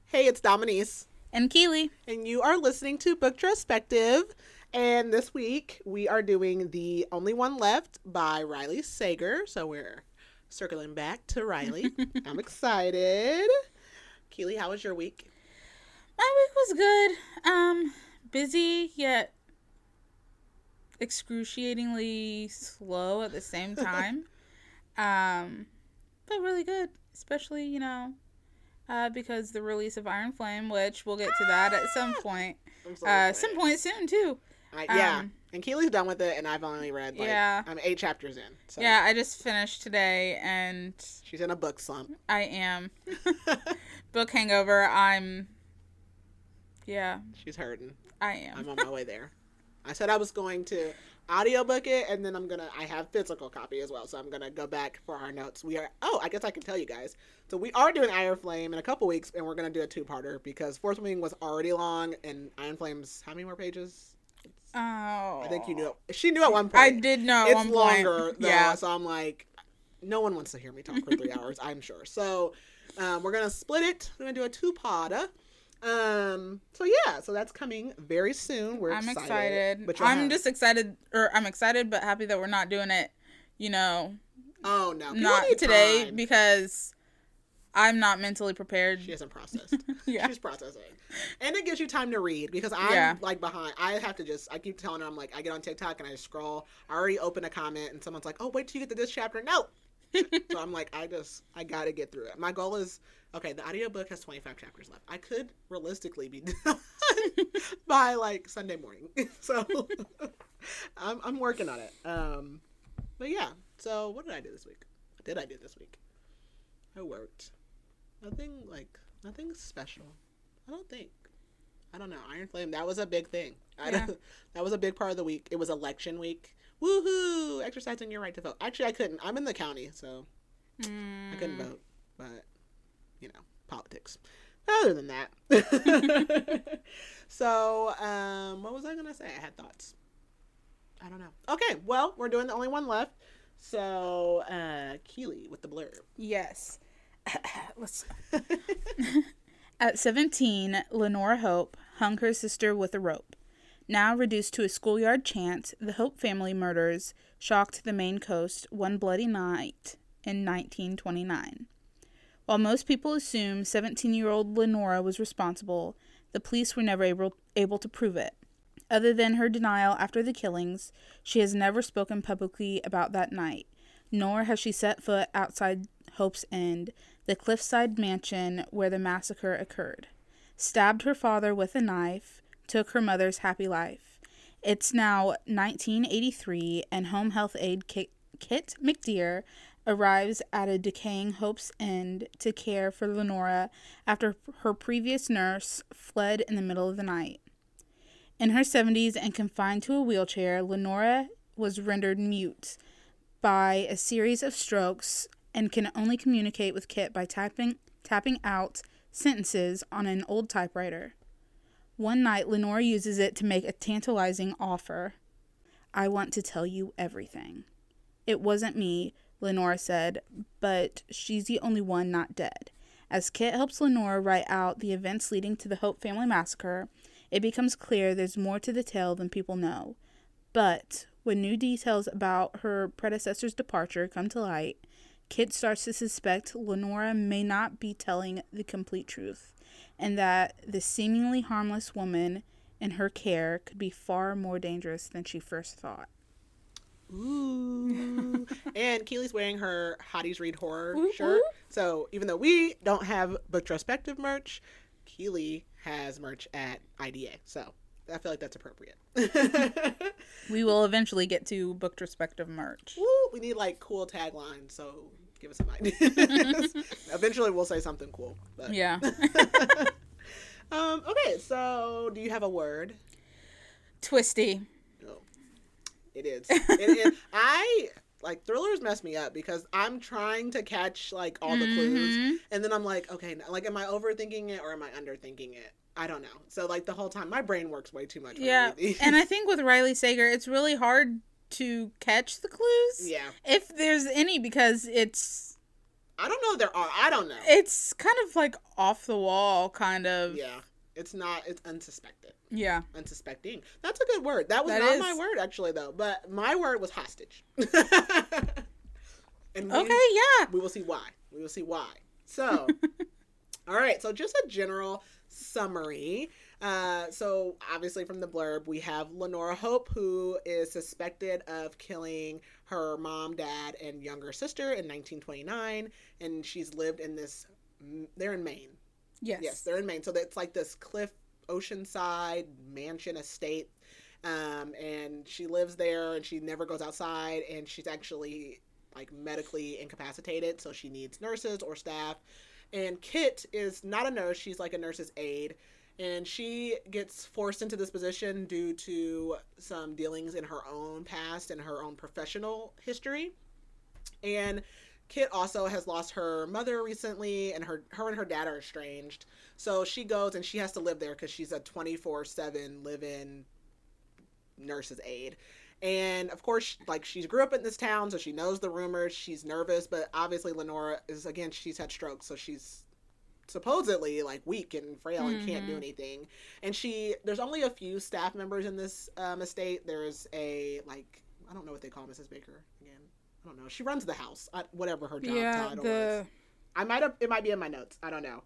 Hey, it's Dominice. And Keely. And you are listening to Booktrospective. And this week we are doing The Only One Left by Riley Sager. So we're circling back to Riley. I'm excited. Keely, how was your week? My week was good. Busy yet excruciatingly slow at the same time. But really good. Especially, because the release of Iron Flame, which we'll get to that at some point. Some point soon, too. Yeah. And Keely's done with it, and I've only read, I'm 8 chapters in. So. Yeah, I just finished today, and... She's in a book slump. I am. Book hangover, Yeah. She's hurting. I am. I'm on my way there. I said I was going to audiobook it, and then I have physical copy as well, so I'm going to go back for our notes. I guess I can tell you guys. So we are doing Iron Flame in a couple weeks, and we're going to do a 2-parter, because Fourth Wing was already long, and Iron Flame's, how many more pages? I think you knew it. She knew at one point. I did know at one point. It's longer, though, yeah. So I'm like, no one wants to hear me talk for 3 hours, I'm sure. So we're going to split it. We're going to do a 2-parter. So that's coming very soon. I'm excited. I'm excited but happy that we're not doing it, Oh, no. Not today time. Because I'm not mentally prepared. She hasn't processed. Yeah. She's processing. And it gives you time to read because I'm behind. I keep telling her, I get on TikTok and I scroll. I already open a comment and someone's like, oh, wait till you get to this chapter. No. So I'm like, I gotta get through it. My goal is, okay, the audiobook has 25 chapters left. I could realistically be done by Sunday morning. So I'm working on it. But yeah, so what did I do this week? I worked. Nothing special. I don't know. Iron Flame, that was a big thing. That was a big part of the week. It was election week. Woohoo! Exercising your right to vote. Actually, I couldn't. I'm in the county, so I couldn't vote. But, politics. Other than that. So, what was I going to say? I had thoughts. I don't know. Okay, well, we're doing The Only One Left. So, Keely with the blurb. Yes. At 17, Lenora Hope hung her sister with a rope. Now reduced to a schoolyard chant, the Hope family murders shocked the Maine coast one bloody night in 1929. While most people assume 17-year-old Lenora was responsible, the police were never able to prove it. Other than her denial after the killings, she has never spoken publicly about that night, nor has she set foot outside Hope's End, the cliffside mansion where the massacre occurred. Stabbed her father with a knife, took her mother's happy life. It's now 1983, and home health aide Kit McDeer arrives at a decaying Hope's End to care for Lenora after her previous nurse fled in the middle of the night. In her 70s and confined to a wheelchair, Lenora was rendered mute by a series of strokes and can only communicate with Kit by tapping out sentences on an old typewriter. One night, Lenora uses it to make a tantalizing offer. I want to tell you everything. It wasn't me, Lenora said, but she's the only one not dead. As Kit helps Lenora write out the events leading to the Hope family massacre, it becomes clear there's more to the tale than people know. But when new details about her predecessor's departure come to light, Kit starts to suspect Lenora may not be telling the complete truth, and that the seemingly harmless woman in her care could be far more dangerous than she first thought. Ooh. And Keely's wearing her Hotties Read Horror shirt. So even though we don't have Booktrospective merch, Keely has merch at IDA. So I feel like that's appropriate. We will eventually get to Booktrospective merch. Woo, we need cool taglines, so give us some ideas. Eventually we'll say something cool. But. Yeah. Okay, so do you have a word? Twisty. Oh, it is. Thrillers mess me up because I'm trying to catch all the clues, and then I'm like, okay, am I overthinking it or am I underthinking it? I don't know. So the whole time my brain works way too much. Yeah, and I think with Riley Sager, it's really hard to catch the clues. Yeah, if there's any, because I don't know if there are. I don't know. It's kind of like off the wall, kind of. Yeah. It's not. It's unsuspected. Yeah. Unsuspecting. That's a good word. That was That not is. my word, actually, though. But my word was hostage. And Okay, yeah. we will see why. We will see why. So, all right. So just a general summary. So obviously from the blurb, we have Lenora Hope, who is suspected of killing her mom, dad, and younger sister in 1929. And she's lived in this, they're in Maine. Yes. Yes, they're in Maine. So it's like this cliff oceanside mansion estate. And she lives there and she never goes outside, and she's actually like medically incapacitated, so she needs nurses or staff. And Kit is not a nurse, she's like a nurse's aide, and she gets forced into this position due to some dealings in her own past and her own professional history. And Kit also has lost her mother recently, and her and her dad are estranged. So she goes and she has to live there because she's a 24/7 live-in nurse's aide. And of course, like, she grew up in this town, so she knows the rumors. She's nervous, but obviously Lenora is, again, she's had strokes, so she's supposedly like weak and frail and can't do anything. And there's only a few staff members in this estate. There's a, like, I don't know what they call Mrs. Baker again. I don't know. She runs the house, whatever her job title is. It might be in my notes. I don't know.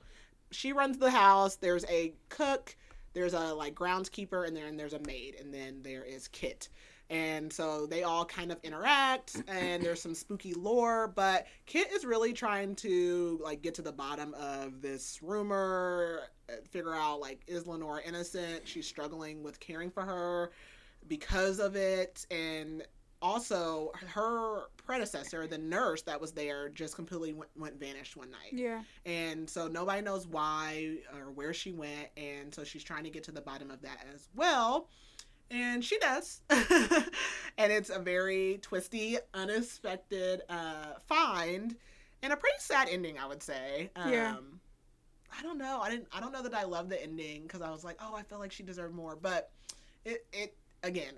She runs the house. There's a cook. There's a like groundskeeper, and then there's a maid, and then there is Kit. And so they all kind of interact, and there's some spooky lore, but Kit is really trying to like get to the bottom of this rumor, figure out like, is Lenora innocent? She's struggling with caring for her because of it. And also her predecessor, the nurse that was there, just completely went vanished one night. Yeah. And so nobody knows why or where she went, and so she's trying to get to the bottom of that as well. And she does. And it's a very twisty, unexpected find, and a pretty sad ending, I would say. Yeah. I don't know. I don't know that I love the ending, because I was like, oh, I feel like she deserved more. But it again,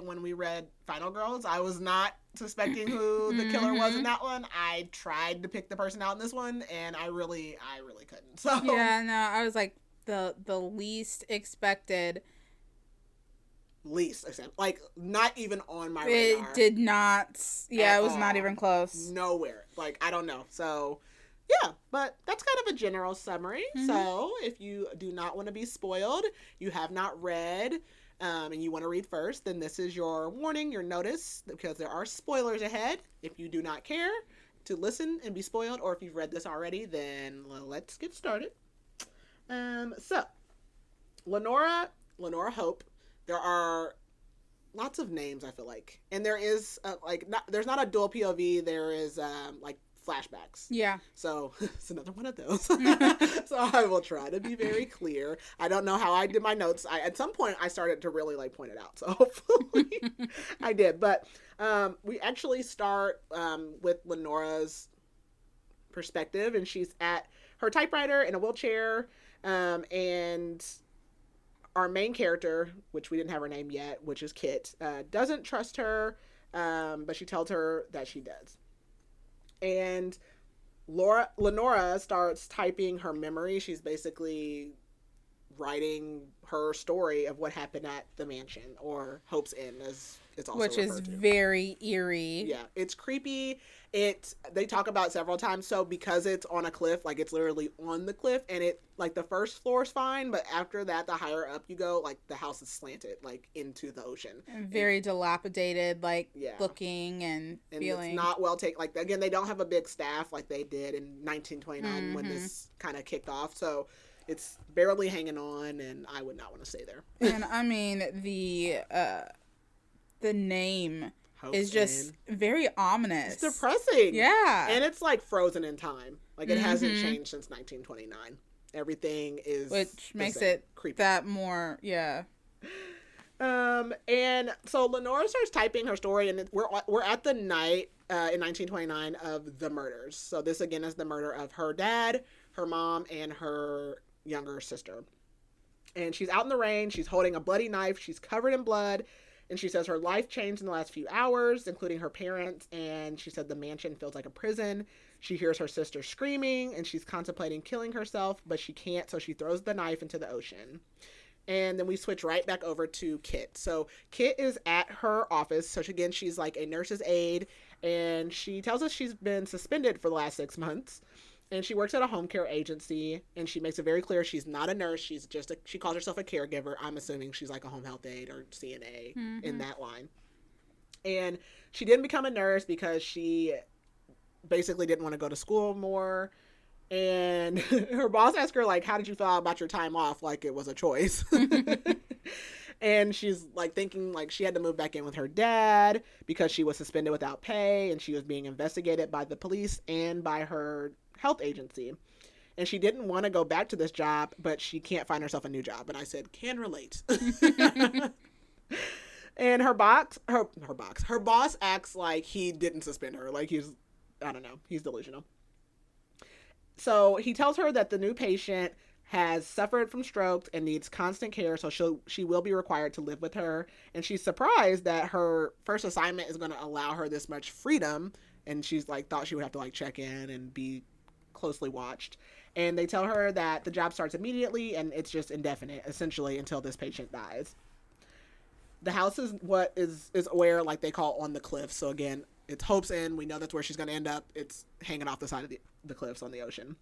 when we read Final Girls, I was not suspecting who the killer was in that one. I tried to pick the person out in this one, and I really couldn't. So Yeah, no, I was like the least expected. Like, not even on my radar. It did not. Yeah, it was not even close. Nowhere. Like, I don't know. So, yeah, but that's kind of a general summary. So, if you do not want to be spoiled, you have not read, and you want to read first, then this is your warning, your notice, because there are spoilers ahead. If you do not care to listen and be spoiled, or if you've read this already, then let's get started. So, Lenora Hope. There are lots of names, I feel like, and there is there's not a dual POV. There is like flashbacks. Yeah. So it's another one of those. So I will try to be very clear. I don't know how I did my notes. At some point I started to really like point it out. So hopefully I did. But we actually start with Lenora's perspective, and she's at her typewriter in a wheelchair, and our main character, which we didn't have her name yet, which is Kit, doesn't trust her, but she tells her that she does. And Lenora starts typing her memory. She's basically writing her story of what happened at the mansion, or Hope's Inn, as it's also which is referred to. Very eerie. Yeah, it's creepy. They talk about it several times. So because it's on a cliff, like it's literally on the cliff, and it like the first floor is fine, but after that, the higher up you go, like the house is slanted like into the ocean. And very dilapidated, like Yeah. looking and feeling. It's not well taken. Like, again, they don't have a big staff like they did in 1929 when this kind of kicked off. So it's barely hanging on, and I would not want to stay there. And I mean the name Hope's is just Inn. very ominous. It's depressing. Yeah. And it's like frozen in time. Like, it hasn't changed since 1929. Everything is Which makes same. it Creepy. that more, yeah. And so Lenora starts typing her story, and we're at the night in 1929 of the murders. So this again is the murder of her dad, her mom, and her younger sister. And she's out in the rain. She's holding a bloody knife. She's covered in blood. And she says her life changed in the last few hours, including her parents. And she said the mansion feels like a prison. She hears her sister screaming and she's contemplating killing herself, but she can't. So she throws the knife into the ocean. And then we switch right back over to Kit. So Kit is at her office. So again, she's like a nurse's aide. And she tells us she's been suspended for the last 6 months. And she works at a home care agency. And she makes it very clear she's not a nurse. She's just she calls herself a caregiver. I'm assuming she's like a home health aide or CNA in that line. And she didn't become a nurse because she basically didn't want to go to school more. And her boss asked her, like, how did you feel about your time off? Like it was a choice. And she's like thinking like she had to move back in with her dad because she was suspended without pay and she was being investigated by the police and by her health agency. And she didn't want to go back to this job, but she can't find herself a new job. And I said, can relate. And her boss acts like he didn't suspend her. Like he's delusional. So he tells her that the new patient has suffered from strokes and needs constant care, so she will be required to live with her. And she's surprised that her first assignment is going to allow her this much freedom, and she's like thought she would have to like check in and be closely watched. And they tell her that the job starts immediately and it's just indefinite, essentially until this patient dies. The house is what is where like they call on the cliff. So again, it's Hope's End. We know that's where she's going to end up. It's hanging off the side of the cliffs on the ocean.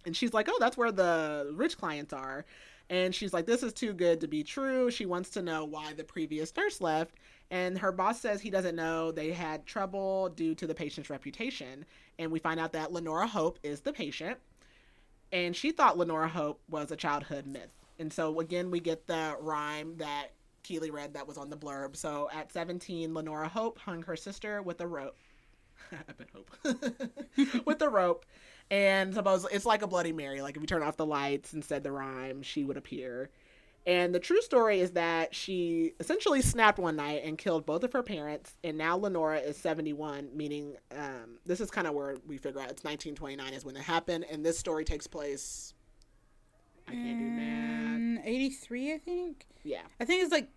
And she's like, oh, that's where the rich clients are. And she's like, this is too good to be true. She wants to know why the previous nurse left. And her boss says he doesn't know. They had trouble due to the patient's reputation. And we find out that Lenora Hope is the patient. And she thought Lenora Hope was a childhood myth. And so, again, we get the rhyme that Keely read that was on the blurb. So at 17, Lenora Hope hung her sister with a rope. I bet Hope. With a rope. And suppose it's like a Bloody Mary. Like if you turn off the lights and said the rhyme, she would appear. And the true story is that she essentially snapped one night and killed both of her parents. And now Lenora is 71, meaning this is kind of where we figure out it's 1929 is when it happened. And this story takes place, I can't do math. 83, I think? Yeah. I think it's like...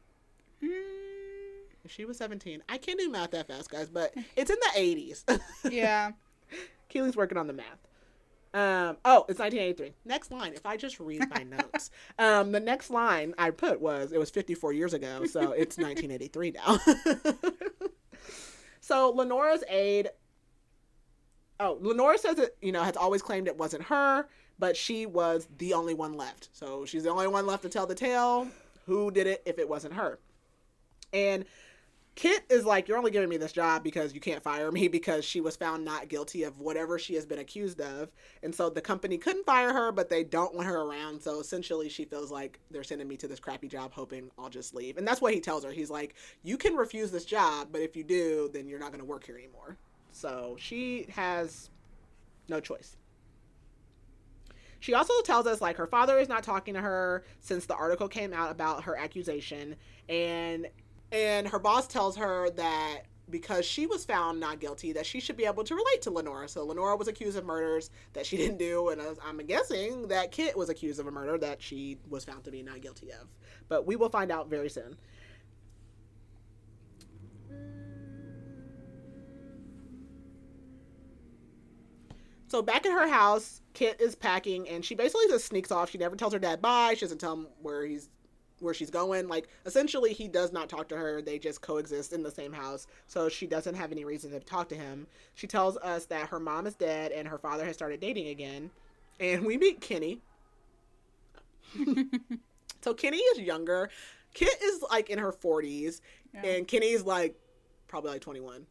If she was 17. I can't do math that fast, guys, but it's in the 80s. Yeah. Keely's working on the math. It's 1983. Next line. If I just read my notes. The next line I put it was 54 years ago, so it's 1983 now. So Lenora's aide, Lenora says it, has always claimed it wasn't her, but she was the only one left. So she's the only one left to tell the tale. Who did it if it wasn't her? And Kit is like, you're only giving me this job because you can't fire me because she was found not guilty of whatever she has been accused of. And so the company couldn't fire her, but they don't want her around. So essentially she feels like they're sending me to this crappy job hoping I'll just leave. And that's what he tells her. He's like, you can refuse this job, but if you do, then you're not going to work here anymore. So she has no choice. She also tells us like her father is not talking to her since the article came out about her accusation. And her boss tells her that because she was found not guilty, that she should be able to relate to Lenora. So Lenora was accused of murders that she didn't do, and I'm guessing that Kit was accused of a murder that she was found to be not guilty of. But we will find out very soon. So back at her house, Kit is packing, and she basically just sneaks off. She never tells her dad bye. She doesn't tell him where she's going. Like, essentially, he does not talk to her. They just coexist in the same house. So she doesn't have any reason to talk to him. She tells us that her mom is dead and her father has started dating again. And we meet Kenny. So Kenny is younger. Kit is like in her 40s. Yeah. And Kenny's like probably like 21.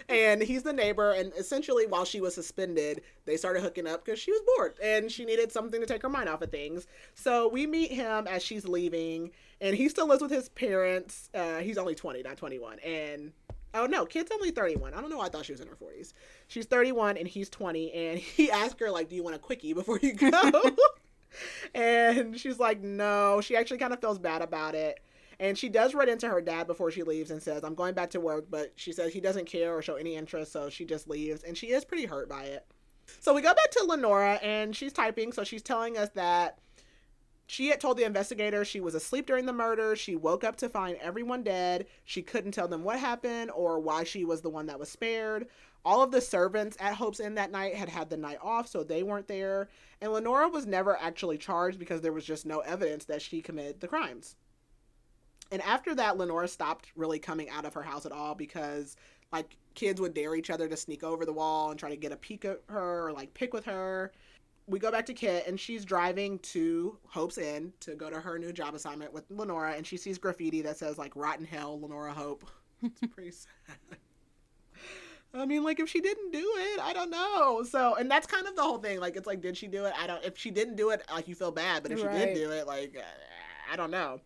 And he's the neighbor. And essentially, while she was suspended, they started hooking up because she was bored and she needed something to take her mind off of things. So we meet him as she's leaving, and he still lives with his parents. He's only 20, not 21. And oh no, Kit's only 31. I don't know why I thought she was in her 40s. She's 31 and he's 20. And he asked her like, do you want a quickie before you go? And she's like, no. She actually kind of feels bad about it. And she does run into her dad before she leaves and says, I'm going back to work, but she says he doesn't care or show any interest, so she just leaves, and she is pretty hurt by it. So we go back to Lenora, and she's typing, so she's telling us that She had told the investigator she was asleep during the murder. She woke up to find everyone dead. She couldn't tell them what happened or why she was the one that was spared. All of the servants at Hope's Inn that night had the night off, so they weren't there. And Lenora was never actually charged because there was just no evidence that she committed the crimes. And after that, Lenora stopped really coming out of her house at all because, like, kids would dare each other to sneak over the wall and try to get a peek at her or, like, pick with her. We go back to Kit, and she's driving to Hope's Inn to go to her new job assignment with Lenora, and she sees graffiti that says, like, "Rotten Hell, Lenora Hope." It's pretty sad. I mean, like, if she didn't do it, I don't know. So, and that's kind of the whole thing. Like, it's like, did she do it? If she didn't do it, like, you feel bad. But if she did do it, like, I don't know.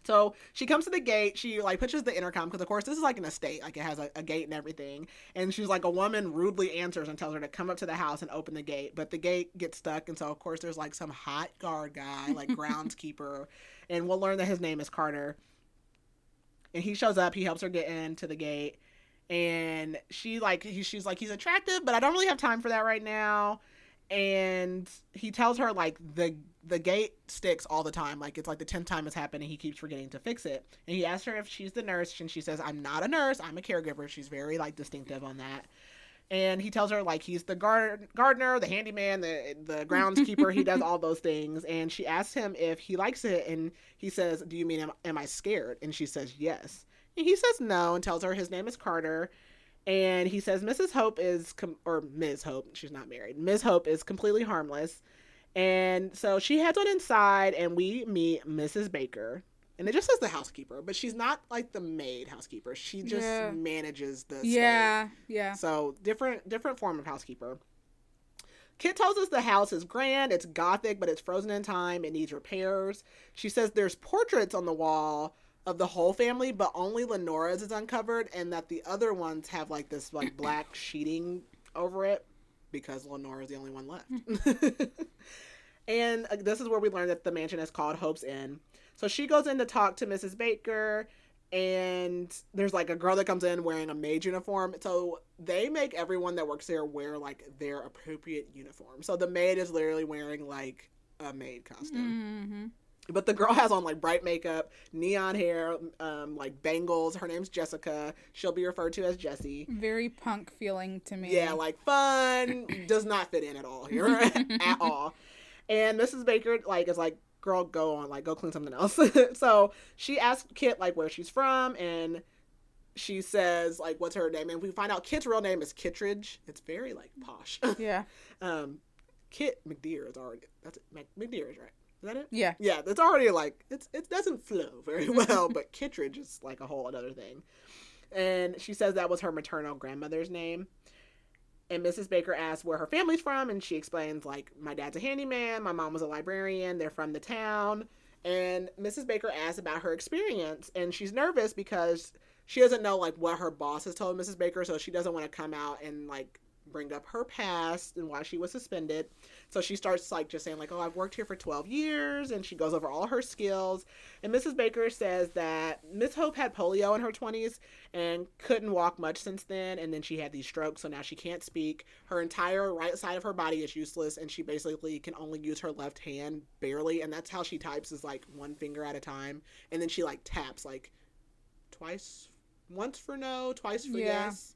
So she comes to the gate. She, like, pushes the intercom because, of course, this is like an estate. Like, it has a gate and everything. And she's like, a woman rudely answers and tells her to come up to the house and open the gate. But the gate gets stuck. And so, of course, there's, like, some hot guard guy, like, groundskeeper. And we'll learn that his name is Carter. And he shows up. He helps her get into the gate. And she's like, he's attractive, but I don't really have time for that right now. And he tells her, like, the gate sticks all the time. Like, it's like the 10th time it's happened and he keeps forgetting to fix it. And he asks her if she's the nurse, and she says, "I'm not a nurse, I'm a caregiver." She's very, like, distinctive on that. And he tells her, like, he's the gardener, the handyman, the groundskeeper. He does all those things. And she asks him if he likes it, and he says, "Do you mean, am I scared?" And she says, "Yes." And he says no and tells her his name is Carter. And he says Mrs. Hope or Ms. Hope, she's not married, Ms. Hope is completely harmless. And so she heads on inside, and we meet Mrs. Baker. And it just says the housekeeper, but she's not, like, the maid housekeeper. She just manages the estate. Yeah. So different form of housekeeper. Kit tells us the house is grand, it's gothic, but it's frozen in time, it needs repairs. She says there's portraits on the wall of the whole family, but only Lenora's is uncovered, and that the other ones have, like, this, like, black sheeting over it because Lenora's the only one left. And this is where we learn that the mansion is called Hope's Inn. So she goes in to talk to Mrs. Baker, and there's, like, a girl that comes in wearing a maid uniform. So they make everyone that works there wear, like, their appropriate uniform. So the maid is literally wearing, like, a maid costume. Mm-hmm. But the girl has on, like, bright makeup, neon hair, like, bangles. Her name's Jessica. She'll be referred to as Jessie. Very punk feeling to me. Yeah, like, fun. Does not fit in at all here. At all. And Mrs. Baker, like, is like, "Girl, go on. Like, go clean something else." So she asks Kit, like, where she's from. And she says, like, what's her name. And we find out Kit's real name is Kittredge. It's very, like, posh. Yeah. Kit McDeer is already, that's it. McDeer is right. Is that it? Yeah. Yeah, it's already, like, it doesn't flow very well, but Kittredge is, like, a whole other thing. And she says that was her maternal grandmother's name. And Mrs. Baker asks where her family's from, and she explains, like, my dad's a handyman, my mom was a librarian, they're from the town. And Mrs. Baker asks about her experience, and she's nervous because she doesn't know, like, what her boss has told Mrs. Baker, so she doesn't want to come out and, like, bring up her past and why she was suspended. So she starts, like, just saying, like, "Oh, I've worked here for 12 years," and she goes over all her skills. And Mrs. Baker says that Miss Hope had polio in her 20s and couldn't walk much since then, and then she had these strokes, so now she can't speak. Her entire right side of her body is useless, and she basically can only use her left hand barely, and that's how she types, is, like, one finger at a time. And then she, like, taps, like, once for no, twice for yes.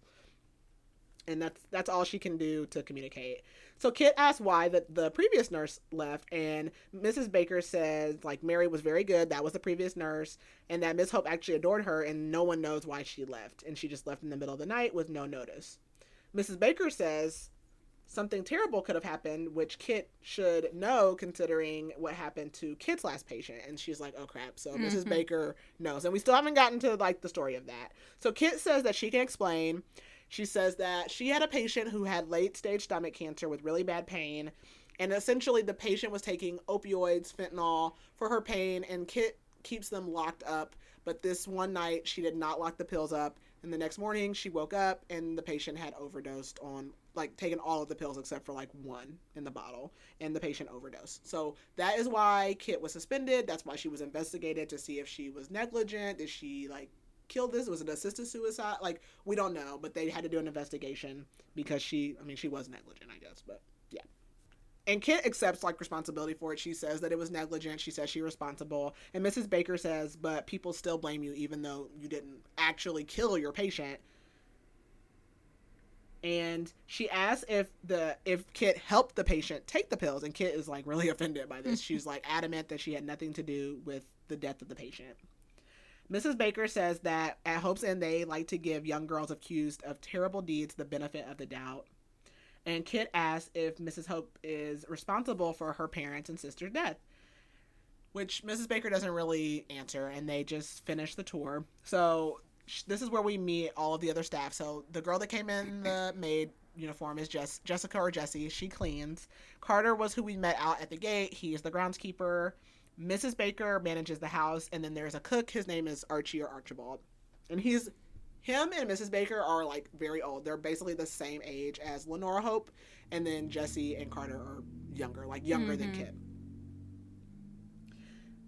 And that's all she can do to communicate. So Kit asks why the previous nurse left, and Mrs. Baker says, like, Mary was very good, that was the previous nurse, and that Miss Hope actually adored her, and no one knows why she left, and she just left in the middle of the night with no notice. Mrs. Baker says something terrible could have happened, which Kit should know considering what happened to Kit's last patient, and she's like, oh crap. So Mrs. Baker knows, and we still haven't gotten to, like, the story of that. So Kit says that she can explain. She says that she had a patient who had late-stage stomach cancer with really bad pain, and essentially the patient was taking opioids, fentanyl, for her pain, and Kit keeps them locked up. But this one night, she did not lock the pills up, and the next morning, she woke up, and the patient had overdosed on, like, taken all of the pills except for, like, one in the bottle, and the patient overdosed. So that is why Kit was suspended. That's why she was investigated to see if she was negligent. Did she, like, kill this? Was it assisted suicide? Like, we don't know, but they had to do an investigation because she was negligent, I guess, but yeah. And Kit accepts like responsibility for it. She says that it was negligent. She says she's responsible. And Mrs. Baker says, but people still blame you even though you didn't actually kill your patient. And she asks if Kit helped the patient take the pills, and Kit is like really offended by this. She's like adamant that she had nothing to do with the death of the patient. Mrs. Baker says that at Hope's End they like to give young girls accused of terrible deeds the benefit of the doubt. And Kit asks if Mrs. Hope is responsible for her parents' and sister's death, which Mrs. Baker doesn't really answer, and they just finish the tour. So this is where we meet all of the other staff. So the girl that came in the maid uniform is Jessica or Jessie. She cleans. Carter was who we met out at the gate. He is the groundskeeper. Mrs. Baker manages the house, and then there's a cook. His name is Archie or Archibald. And him and Mrs. Baker are like very old. They're basically the same age as Lenora Hope, and then Jessie and Carter are younger than Kit.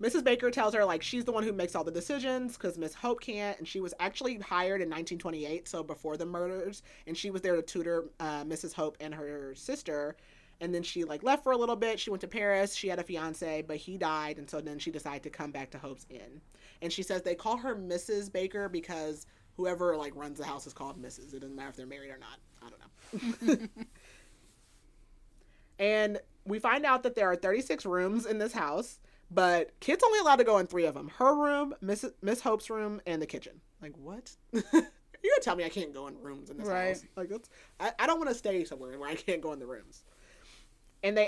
Mrs. Baker tells her like she's the one who makes all the decisions because Miss Hope can't, and she was actually hired in 1928, so before the murders, and she was there to tutor Mrs. Hope and her sister. And then she like left for a little bit. She went to Paris. She had a fiance, but he died, and so then she decided to come back to Hope's Inn. And she says they call her Mrs. Baker because whoever like runs the house is called Mrs. It doesn't matter if they're married or not. I don't know. And we find out that there are 36 rooms in this house, but Kit's only allowed to go in 3 of them. Her room, Miss Hope's room, and the kitchen. Like, what? You're going to tell me I can't go in rooms in this house? Like, I don't want to stay somewhere where I can't go in the rooms. And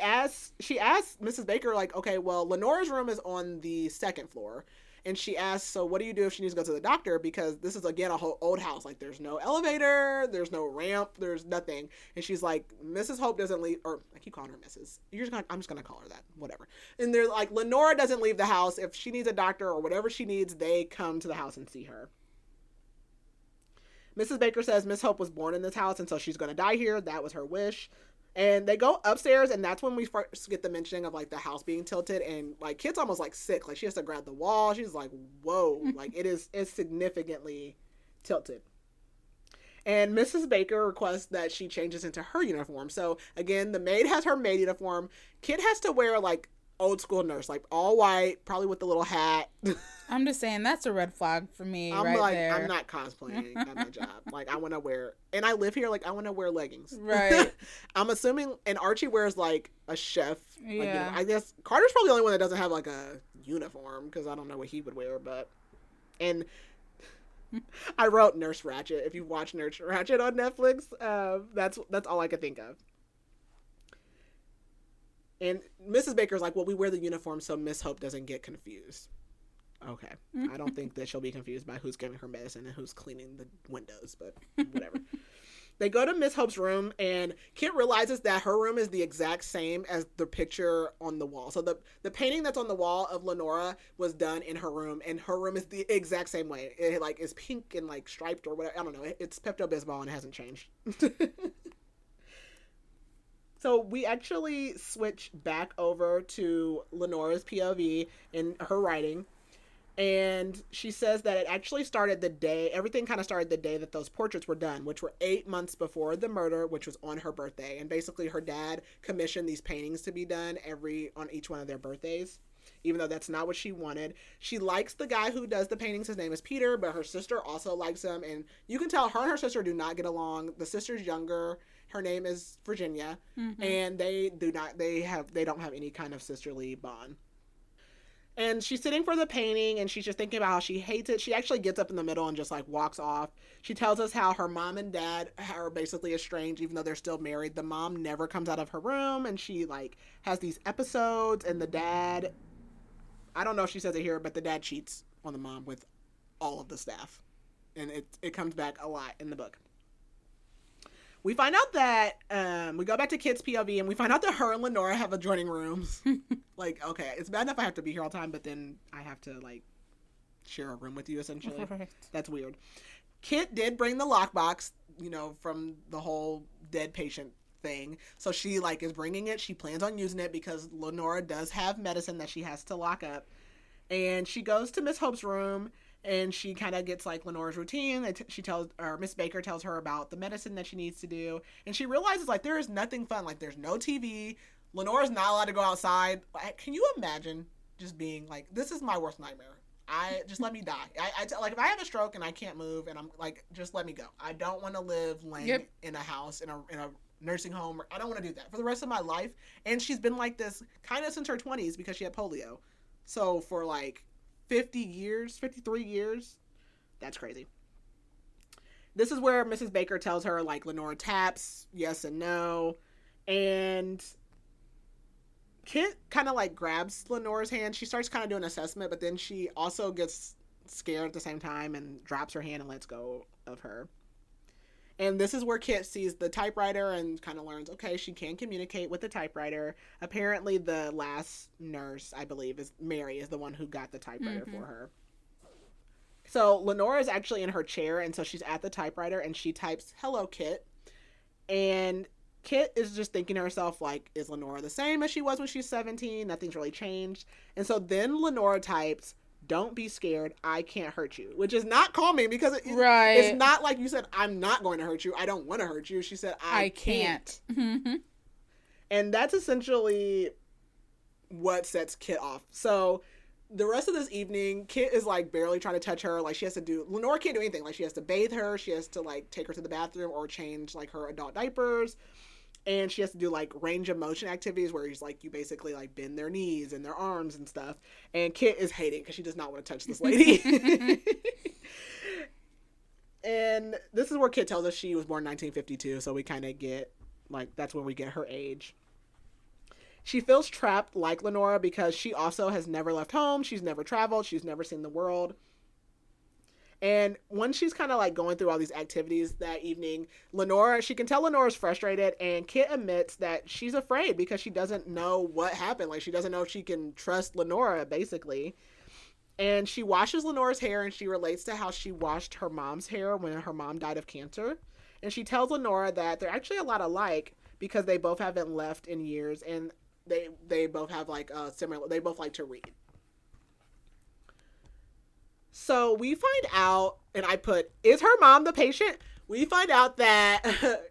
she asked Mrs. Baker, like, okay, well, Lenora's room is on the 2nd floor. And she asks, so what do you do if she needs to go to the doctor? Because this is, again, a whole old house. Like, there's no elevator. There's no ramp. There's nothing. And she's like, Mrs. Hope doesn't leave. Or I keep calling her Mrs. I'm just going to call her that. Whatever. And they're like, Lenora doesn't leave the house. If she needs a doctor or whatever she needs, they come to the house and see her. Mrs. Baker says Miss Hope was born in this house, and so she's going to die here. That was her wish. And they go upstairs, and that's when we first get the mentioning of, like, the house being tilted. And, like, Kit's almost, like, sick. Like, she has to grab the wall. She's like, whoa. Like, it's significantly tilted. And Mrs. Baker requests that she changes into her uniform. So, again, the maid has her maid uniform. Kit has to wear, like, old school nurse. Like, all white, probably with the little hat. I'm just saying, that's a red flag for me there. I'm not cosplaying at my job. Like, I want to wear, and I live here, like, I want to wear leggings. Right. I'm assuming, and Archie wears, like, a chef. Yeah. Like, you know, I guess Carter's probably the only one that doesn't have, like, a uniform, because I don't know what he would wear, but, and I wrote Nurse Ratched. If you watch Nurse Ratched on Netflix, that's all I could think of. And Mrs. Baker's like, well, we wear the uniform so Miss Hope doesn't get confused. Okay. I don't think that she'll be confused by who's giving her medicine and who's cleaning the windows, but whatever. They go to Miss Hope's room, and Kit realizes that her room is the exact same as the picture on the wall. So the painting that's on the wall of Lenora was done in her room, and her room is the exact same way. It, like, is pink and, like, striped or whatever. I don't know. It's Pepto-Bismol and it hasn't changed. So we actually switch back over to Lenora's POV in her writing. And she says that it actually started everything kind of started the day that those portraits were done, which were 8 months before the murder, which was on her birthday. And basically her dad commissioned these paintings to be done on each one of their birthdays, even though that's not what she wanted. She likes the guy who does the paintings. His name is Peter, but her sister also likes him. And you can tell her and her sister do not get along. The sister's younger. Her name is Virginia, and they don't have any kind of sisterly bond. And she's sitting for the painting, and she's just thinking about how she hates it. She actually gets up in the middle and just, like, walks off. She tells us how her mom and dad are basically estranged, even though they're still married. The mom never comes out of her room, and she, like, has these episodes, and the dad, I don't know if she says it here, but the dad cheats on the mom with all of the staff. And it comes back a lot in the book. We find out that, we go back to Kit's POV, and we find out that her and Lenora have adjoining rooms. Like, okay, it's bad enough I have to be here all the time, but then I have to, like, share a room with you, essentially. Right. That's weird. Kit did bring the lockbox, you know, from the whole dead patient thing. So she, like, is bringing it. She plans on using it because Lenora does have medicine that she has to lock up. And she goes to Miss Hope's room, and she kind of gets, like, Lenora's routine. Miss Baker tells her about the medicine that she needs to do. And she realizes, like, there is nothing fun. Like, there's no TV. Lenore's not allowed to go outside. Can you imagine just being like, this is my worst nightmare. Just let me die. Like, if I have a stroke and I can't move and I'm like, just let me go. I don't want to live laying in a house, in a nursing home. I don't want to do that for the rest of my life. And she's been like this kind of since her 20s because she had polio. So for like 53 years, that's crazy. This is where Mrs. Baker tells her, like, Lenora taps, yes and no. And Kit kind of like grabs Lenora's hand. She starts kind of doing an assessment, but then she also gets scared at the same time and drops her hand and lets go of her. And this is where Kit sees the typewriter and kind of learns, okay, she can communicate with the typewriter. Apparently the last nurse, I believe, is Mary, is the one who got the typewriter for her. So Lenora is actually in her chair, and so she's at the typewriter and she types, "Hello, Kit." And Kit is just thinking to herself, like, is Lenora the same as she was when she's 17? Nothing's really changed. And so then Lenora types, "Don't be scared. I can't hurt you," which is not calming because it's not like you said, "I'm not going to hurt you. I don't want to hurt you." She said, I can't. And that's essentially what sets Kit off. So the rest of this evening, Kit is like barely trying to touch her. Like, Lenora can't do anything. Like, she has to bathe her. She has to like take her to the bathroom or change like her adult diapers. And she has to do, like, range of motion activities where he's, like, you basically, like, bend their knees and their arms and stuff. And Kit is hating because she does not want to touch this lady. And this is where Kit tells us she was born in 1952, so we kind of get, like, that's when we get her age. She feels trapped like Lenora because she also has never left home. She's never traveled. She's never seen the world. And when she's kind of like going through all these activities that evening, she can tell Lenora's frustrated, and Kit admits that she's afraid because she doesn't know what happened. Like, she doesn't know if she can trust Lenora, basically. And she washes Lenora's hair, and she relates to how she washed her mom's hair when her mom died of cancer. And she tells Lenora that they're actually a lot alike because they both haven't left in years, and they both have like they both like to read. So we find out, and I put, is her mom the patient? We find out that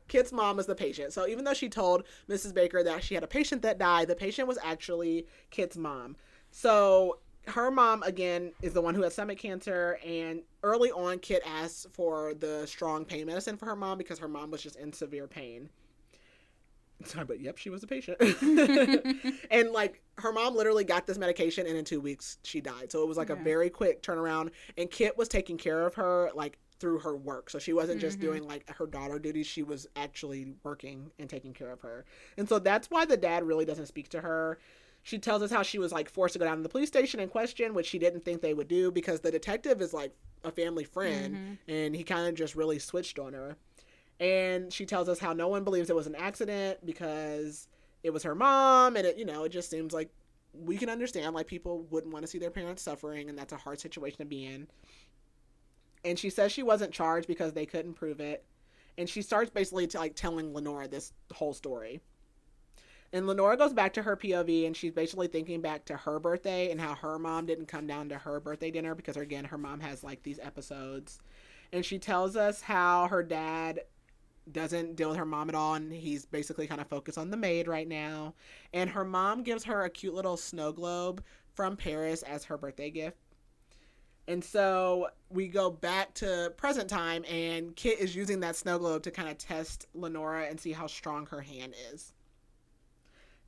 Kit's mom is the patient. So even though she told Mrs. Baker that she had a patient that died, the patient was actually Kit's mom. So her mom, again, is the one who has stomach cancer. And early on, Kit asks for the strong pain medicine for her mom because her mom was just in severe pain. Sorry, but yep, she was a patient. And like, her mom literally got this medication and in 2 weeks she died. So it was like a very quick turnaround, and Kit was taking care of her like through her work. So she wasn't just doing like her daughter duties. She was actually working and taking care of her. And so that's why the dad really doesn't speak to her. She tells us how she was like forced to go down to the police station and question, which she didn't think they would do because the detective is like a family friend, and he kind of just really switched on her. And she tells us how no one believes it was an accident because it was her mom. And it just seems like we can understand, like, people wouldn't want to see their parents suffering, and that's a hard situation to be in. And she says she wasn't charged because they couldn't prove it. And she starts basically telling Lenora this whole story. And Lenora goes back to her POV, and she's basically thinking back to her birthday and how her mom didn't come down to her birthday dinner because, again, her mom has like these episodes. And she tells us how her dad doesn't deal with her mom at all, and he's basically kind of focused on the maid right now. And her mom gives her a cute little snow globe from Paris as her birthday gift. And so we go back to present time, and Kit is using that snow globe to kind of test Lenora and see how strong her hand is.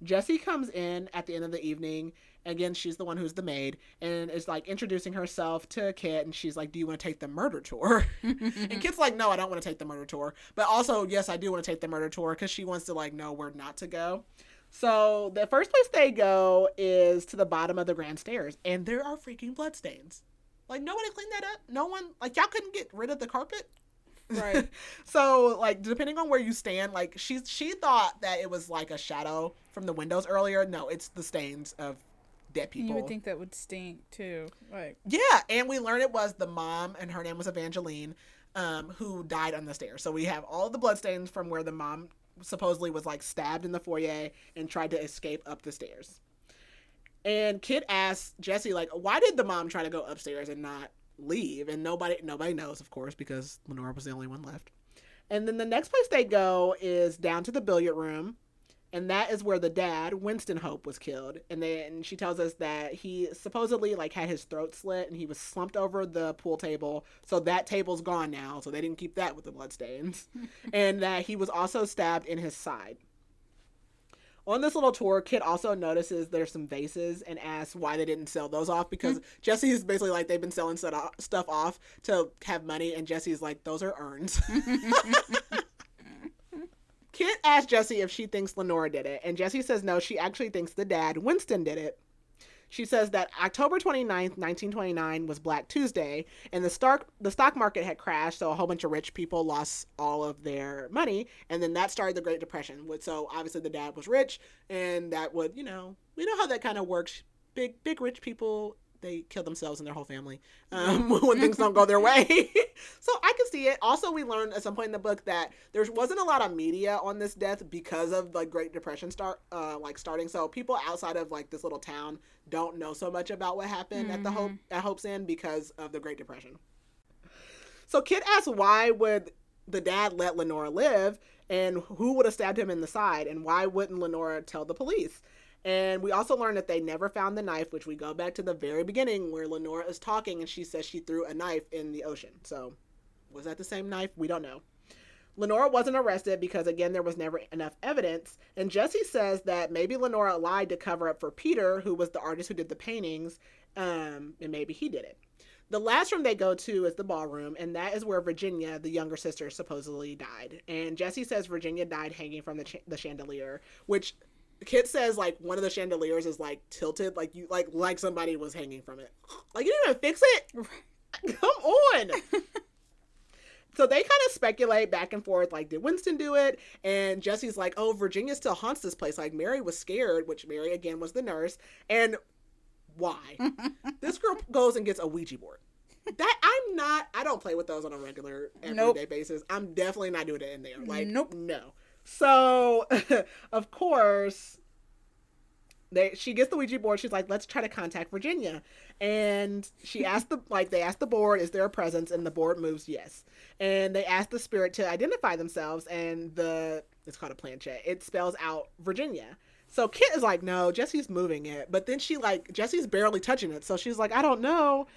Jessie comes in at the end of the evening. Again, she's the one who's the maid, and is like introducing herself to Kit, and she's like, "Do you want to take the murder tour?" And Kit's like, "No, I don't want to take the murder tour." But also, yes, I do want to take the murder tour because she wants to like know where not to go. So the first place they go is to the bottom of the grand stairs, and there are freaking bloodstains. Like, nobody cleaned that up. No one, like, y'all couldn't get rid of the carpet. Right. So, like, depending on where you stand, like, she thought that it was like a shadow from the windows earlier. No, it's the stains of dead people. You would think that would stink too. Like, yeah, and we learned it was the mom, and her name was Evangeline, who died on the stairs. So we have all the bloodstains from where the mom supposedly was like stabbed in the foyer and tried to escape up the stairs. And Kit asks Jessie, like, why did the mom try to go upstairs and not leave? And nobody knows, of course, because Lenora was the only one left. And then the next place they go is down to the billiard room. and that is where the dad, Winston Hope, was killed. And then she tells us that he supposedly like had his throat slit and he was slumped over the pool table. So that table's gone now, so they didn't keep that with the bloodstains. And that he was also stabbed in his side. On this little tour, Kit also notices there's some vases and asks why they didn't sell those off, because Jesse is basically like, they've been selling stuff off to have money, and Jesse's like, those are urns. Kit asks Jesse if she thinks Lenora did it, and Jesse says no, she actually thinks the dad, Winston, did it. She says that October 29th, 1929 was Black Tuesday, and the stock market had crashed, so a whole bunch of rich people lost all of their money, and then that started the Great Depression. So obviously the dad was rich, and that would, we know how that kind of works. Big rich people, they kill themselves and their whole family when things don't go their way. So I can see it. Also, we learned at some point in the book that there wasn't a lot of media on this death because of like Great Depression starting. So people outside of like this little town don't know so much about what happened at Hope's End because of the Great Depression. So Kit asks why would the dad let Lenora live, and who would have stabbed him in the side, and why wouldn't Lenora tell the police? And we also learned that they never found the knife, which we go back to the very beginning where Lenora is talking and she says she threw a knife in the ocean. So was that the same knife? We don't know. Lenora wasn't arrested because, again, there was never enough evidence. And Jesse says that maybe Lenora lied to cover up for Peter, who was the artist who did the paintings, and maybe he did it. The last room they go to is the ballroom, and that is where Virginia, the younger sister, supposedly died. And Jesse says Virginia died hanging from the chandelier, which Kit says like one of the chandeliers is like tilted, like you like somebody was hanging from it. Like, you didn't even fix it. Come on. So they kind of speculate back and forth, like, did Winston do it? And Jesse's like, oh, Virginia still haunts this place. Like, Mary was scared, which Mary again was the nurse. And why? This girl goes and gets a Ouija board. I don't play with those on a regular everyday basis. I'm definitely not doing it in there. Like, no. So, of course, she gets the Ouija board. She's like, let's try to contact Virginia. And they ask the board, is there a presence? And the board moves yes. And they ask the spirit to identify themselves, and it's called a planchette. It spells out Virginia. So Kit is like, no, Jesse's moving it. But then Jesse's barely touching it. So she's like, I don't know.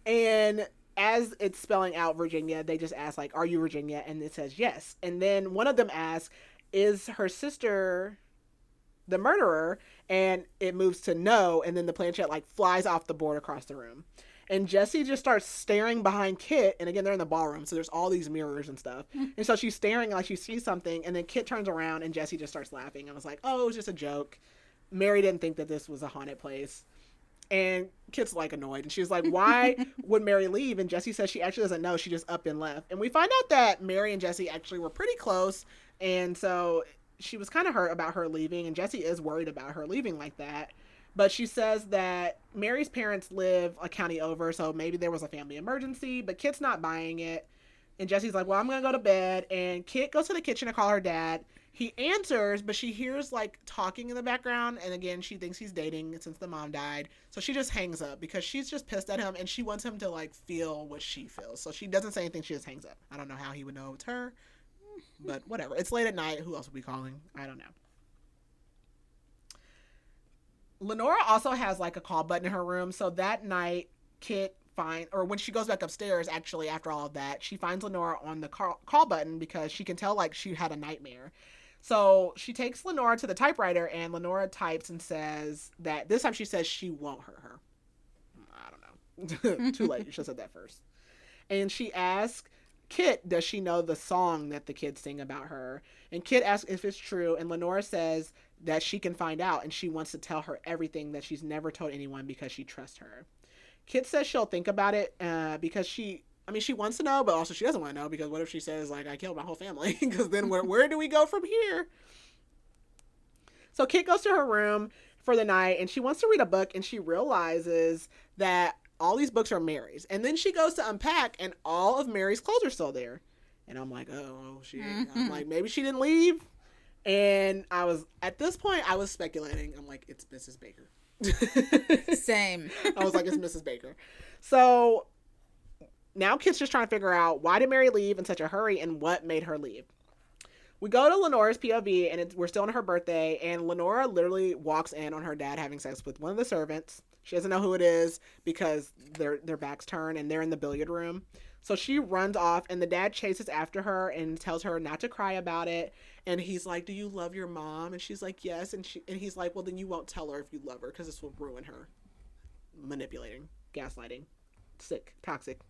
And as it's spelling out Virginia, they just ask, like, are you Virginia? And it says yes. And then one of them asks, is her sister the murderer? And it moves to no, and then the planchette like flies off the board across the room. And Jesse just starts staring behind Kit, and again, they're in the ballroom, so there's all these mirrors and stuff. And so she's staring like she sees something, and then Kit turns around, and Jesse just starts laughing. I was like, oh, it was just a joke. Mary didn't think that this was a haunted place. And Kit's like annoyed, and she's like, why would Mary leave? And Jesse says she actually doesn't know. She just up and left. And we find out that Mary and Jesse actually were pretty close, and so she was kind of hurt about her leaving, and Jesse is worried about her leaving like that. But she says that Mary's parents live a county over, so maybe there was a family emergency, but Kit's not buying it. And Jesse's like, well, I'm going to go to bed. And Kit goes to the kitchen to call her dad. He answers, but she hears like talking in the background. And again, she thinks he's dating since the mom died. So she just hangs up because she's just pissed at him, and she wants him to like feel what she feels. So she doesn't say anything. She just hangs up. I don't know how he would know it's her, but whatever. It's late at night. Who else would be calling? I don't know. Lenora also has like a call button in her room. So that night, when she goes back upstairs, actually, after all of that, she finds Lenora on the call button because she can tell like she had a nightmare. So she takes Lenora to the typewriter, and Lenora types and says that this time she says she won't hurt her. I don't know. Too late. You should have said that first. And she asks Kit, does she know the song that the kids sing about her? And Kit asks if it's true, and Lenora says that she can find out, and she wants to tell her everything that she's never told anyone because she trusts her. Kit says she'll think about it because she wants to know, but also she doesn't want to know, because what if she says, like, I killed my whole family? Because then where do we go from here? So Kit goes to her room for the night, and she wants to read a book, and she realizes that all these books are Mary's. And then she goes to unpack, and all of Mary's clothes are still there. And I'm like, I'm like, maybe she didn't leave. And at this point, I was speculating. I'm like, it's Mrs. Baker. Same. I was like, it's Mrs. Baker. So now Kit's just trying to figure out, why did Mary leave in such a hurry, and what made her leave? We go to Lenora's POV, and we're still on her birthday, and Lenora literally walks in on her dad having sex with one of the servants. She doesn't know who it is because their backs turn, and they're in the billiard room. So she runs off, and the dad chases after her and tells her not to cry about it. And he's like, "Do you love your mom?" And she's like, "Yes." And he's like, "Well, then you won't tell her if you love her because this will ruin her." Manipulating, gaslighting, sick, toxic.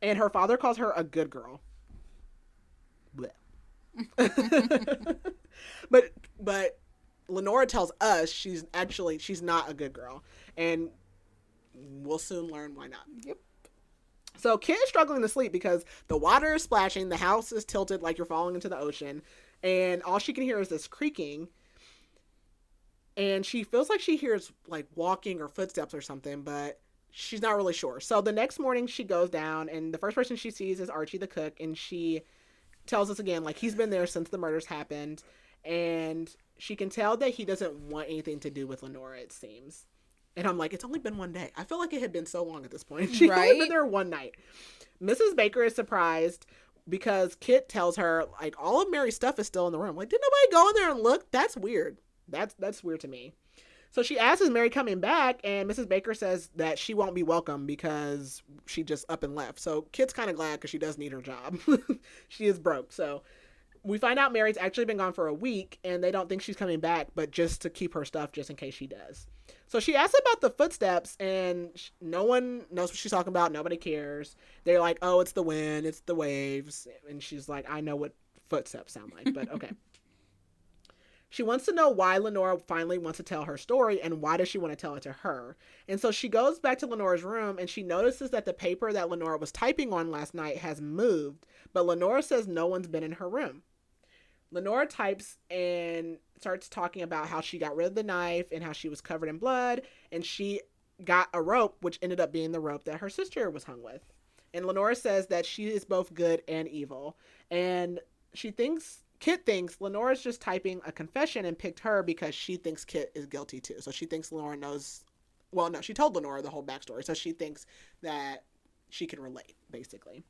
And her father calls her a good girl. but Lenora tells us she's not a good girl, and we'll soon learn why not. Yep. So Kit is struggling to sleep because the water is splashing, the house is tilted like you're falling into the ocean, and all she can hear is this creaking, and she feels like she hears like walking or footsteps or something, but she's not really sure. So the next morning she goes down, and the first person she sees is Archie the cook, and she tells us again, like, he's been there since the murders happened, and she can tell that he doesn't want anything to do with Lenora, it seems. And I'm like, it's only been one day. I feel like it had been so long at this point. She's only been there one night. Mrs. Baker is surprised because Kit tells her, like, all of Mary's stuff is still in the room. Like, did nobody go in there and look? That's weird. That's weird to me. So she asks, is Mary coming back? And Mrs. Baker says that she won't be welcome because she just up and left. So Kit's kind of glad because she does need her job. She is broke. So we find out Mary's actually been gone for a week, and they don't think she's coming back, but just to keep her stuff just in case she does. So she asks about the footsteps, and no one knows what she's talking about. Nobody cares. They're like, oh, it's the wind, it's the waves. And she's like, I know what footsteps sound like, but okay. She wants to know why Lenora finally wants to tell her story, and why does she want to tell it to her. And so she goes back to Lenora's room, and she notices that the paper that Lenora was typing on last night has moved, but Lenora says no one's been in her room. Lenora types and starts talking about how she got rid of the knife and how she was covered in blood, and she got a rope, which ended up being the rope that her sister was hung with. And Lenora says that she is both good and evil, and Kit thinks Lenora's just typing a confession and picked her because she thinks Kit is guilty too. So she thinks Lenora knows, well, no, she told Lenora the whole backstory, so she thinks that she can relate, basically.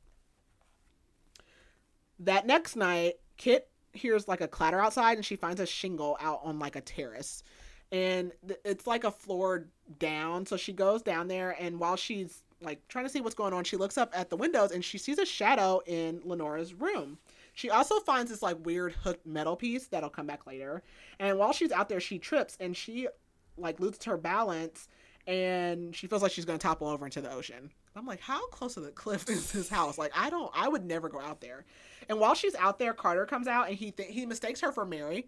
That next night, Kit hears like a clatter outside, and she finds a shingle out on like a terrace, and it's like a floor down. So she goes down there, and while she's like trying to see what's going on, she looks up at the windows, and she sees a shadow in Lenora's room. She also finds this like weird hooked metal piece that'll come back later, and while she's out there, she trips, and she like loses her balance, and she feels like she's gonna topple over into the ocean. I'm like, how close to the cliff is this house? Like, I would never go out there. And while she's out there, Carter comes out, and he mistakes her for Mary.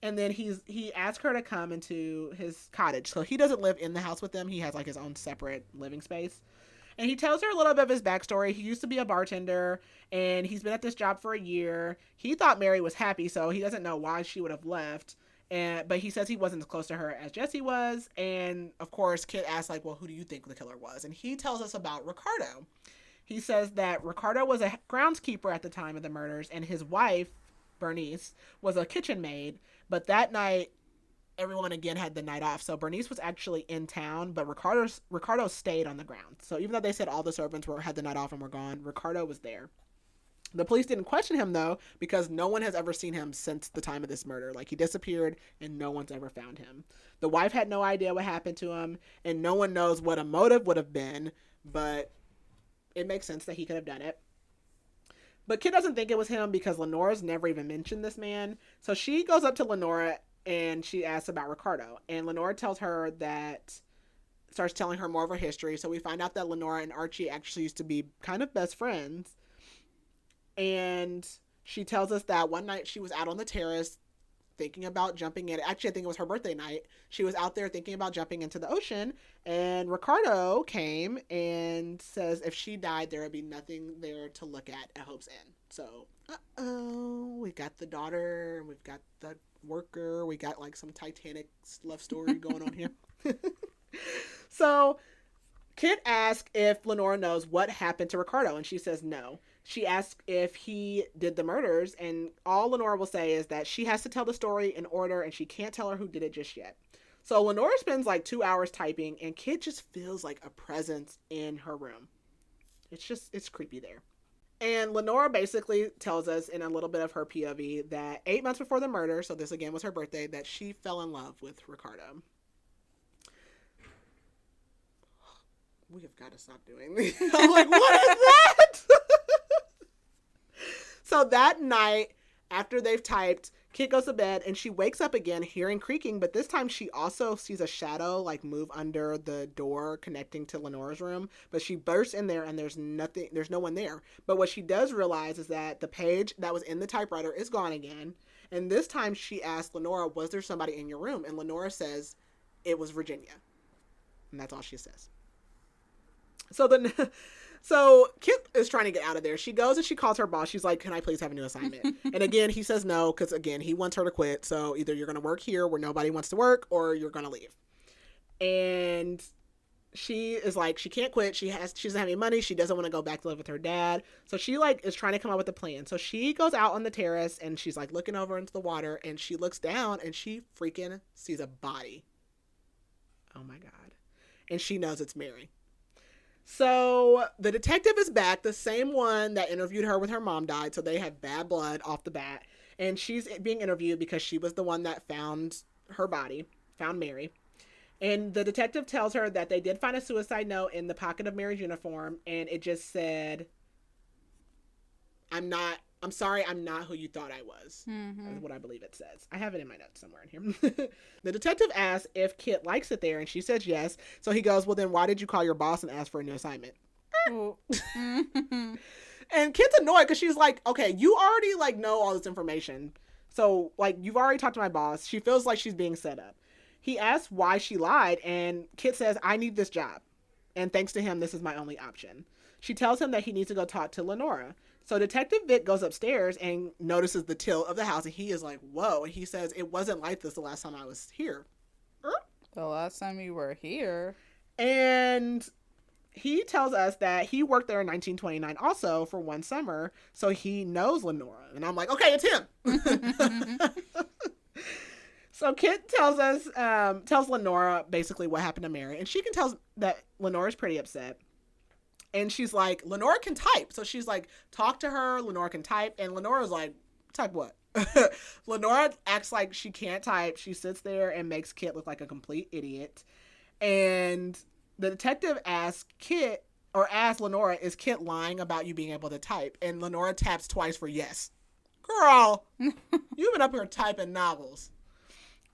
And then he asks her to come into his cottage. So he doesn't live in the house with them. He has like his own separate living space. And he tells her a little bit of his backstory. He used to be a bartender, and he's been at this job for a year. He thought Mary was happy, so he doesn't know why she would have left. But he says he wasn't as close to her as Jesse was. And of course, Kit asks, like, well, who do you think the killer was? And he tells us about Ricardo. He says that Ricardo was a groundskeeper at the time of the murders, and his wife, Bernice, was a kitchen maid. But that night, everyone again had the night off. So Bernice was actually in town, but Ricardo stayed on the ground. So even though they said all the servants had the night off and were gone, Ricardo was there. The police didn't question him, though, because no one has ever seen him since the time of this murder. Like, he disappeared, and no one's ever found him. The wife had no idea what happened to him, and no one knows what a motive would have been, but it makes sense that he could have done it. But Kit doesn't think it was him because Lenora's never even mentioned this man. So she goes up to Lenora, and she asks about Ricardo. And Lenora tells her starts telling her more of her history. So we find out that Lenora and Archie actually used to be kind of best friends. And she tells us that one night she was out on the terrace thinking about jumping in. Actually, I think it was her birthday night. She was out there thinking about jumping into the ocean, and Ricardo came and says if she died, there would be nothing there to look at Hope's End. So, we got the daughter, we've got the worker, we got like some Titanic love story going on here. So Kit asks if Lenora knows what happened to Ricardo, and she says no. She asks if he did the murders, and all Lenora will say is that she has to tell the story in order, and she can't tell her who did it just yet. So Lenora spends like 2 hours typing, and Kit just feels like a presence in her room. It's creepy there. And Lenora basically tells us in a little bit of her POV that 8 months before the murder, so this again was her birthday, that she fell in love with Ricardo. We have got to stop doing this. I'm like, what is that? So that night, after they've typed, Kit goes to bed and she wakes up again hearing creaking, but this time she also sees a shadow like move under the door connecting to Lenora's room. But she bursts in there and there's no one there. But what she does realize is that the page that was in the typewriter is gone again. And this time she asks Lenora, was there somebody in your room? And Lenora says it was Virginia. And that's all she says. So Kit is trying to get out of there. She goes and she calls her boss. She's like, can I please have a new assignment? And again, he says no, because again, he wants her to quit. So either you're going to work here where nobody wants to work, or you're going to leave. And she is like, she can't quit. She doesn't have any money. She doesn't want to go back to live with her dad. So she like is trying to come up with a plan. So she goes out on the terrace and she's like looking over into the water, and she looks down and she freaking sees a body. Oh my God. And she knows it's Mary. So the detective is back, the same one that interviewed her when her mom died. So they have bad blood off the bat. And she's being interviewed because she was the one that found her body, found Mary. And the detective tells her that they did find a suicide note in the pocket of Mary's uniform. And it just said, I'm sorry, I'm not who you thought I was. That's what I believe it says. I have it in my notes somewhere in here. The detective asks if Kit likes it there, and she says yes. So he goes, well, then why did you call your boss and ask for a new assignment? And Kit's annoyed because she's like, okay, you already like know all this information. So like you've already talked to my boss. She feels like she's being set up. He asks why she lied, and Kit says, I need this job. And thanks to him, this is my only option. She tells him that he needs to go talk to Lenora. So Detective Vic goes upstairs and notices the till of the house, and he is like, whoa. And he says, it wasn't like this the last time I was here. The last time you were here. And he tells us that he worked there in 1929 also for one summer, so he knows Lenora. And I'm like, okay, it's him. So Kit tells Lenora basically what happened to Mary, and she can tell that Lenora's pretty upset. And she's like, Lenora can type. So she's like, talk to her. Lenora can type. And Lenora's like, type what? Lenora acts like she can't type. She sits there and makes Kit look like a complete idiot. And the detective asks Lenora, is Kit lying about you being able to type? And Lenora taps twice for yes. Girl, you've been up here typing novels.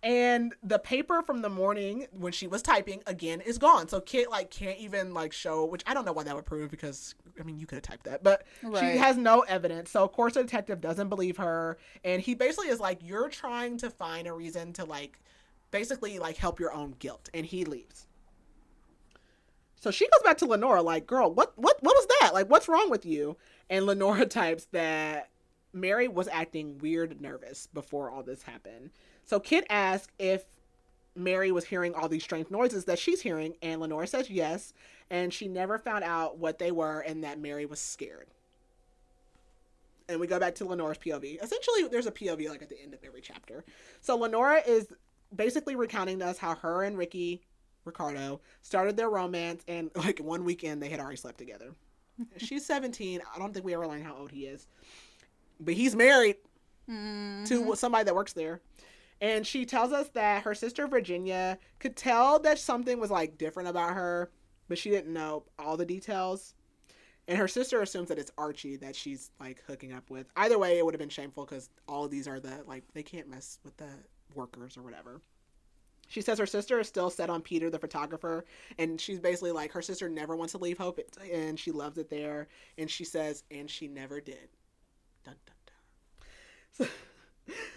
And the paper from the morning when she was typing again is gone. So Kit like can't even like show, which I don't know why that would prove, because I mean you could have typed that, but She has no evidence. So of course the detective doesn't believe her, and he basically is like, you're trying to find a reason to like basically like help your own guilt, and he leaves. So she goes back to Lenora like, girl, what was that? Like, what's wrong with you? And Lenora types that Mary was acting weird nervous before all this happened. So Kit asks if Mary was hearing all these strange noises that she's hearing, and Lenora says yes, and she never found out what they were, and that Mary was scared. And we go back to Lenora's POV. Essentially, there's a POV like at the end of every chapter. So Lenora is basically recounting to us how her and Ricardo started their romance, and like one weekend they had already slept together. She's 17. I don't think we ever learn how old he is. But he's married to somebody that works there. And she tells us that her sister Virginia could tell that something was like different about her, but she didn't know all the details. And her sister assumes that it's Archie that she's like hooking up with. Either way, it would have been shameful because all of these are they can't mess with the workers or whatever. She says her sister is still set on Peter, the photographer, and she's basically like, her sister never wants to leave Hope, and she loves it there. And she says, and she never did. Dun, dun, dun.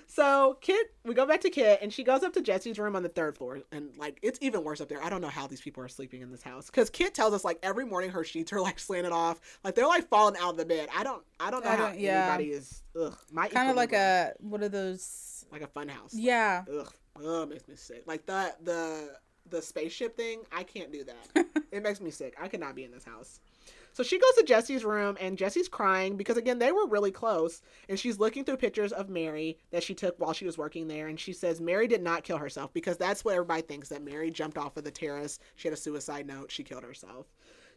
So we go back to Kit, and she goes up to Jesse's room on the 3rd floor, and like it's even worse up there. I don't know how these people are sleeping in this house, because Kit tells us like every morning her sheets are like slanted off, like they're like falling out of the bed. I don't know how anybody is. Ugh, kind of like a what are those? Like a fun house. Yeah. Ugh, makes me sick. Like the spaceship thing, I can't do that. It makes me sick. I could not be in this house. So she goes to Jesse's room, and Jesse's crying because, again, they were really close. And she's looking through pictures of Mary that she took while she was working there. And she says Mary did not kill herself, because that's what everybody thinks, that Mary jumped off of the terrace. She had a suicide note. She killed herself.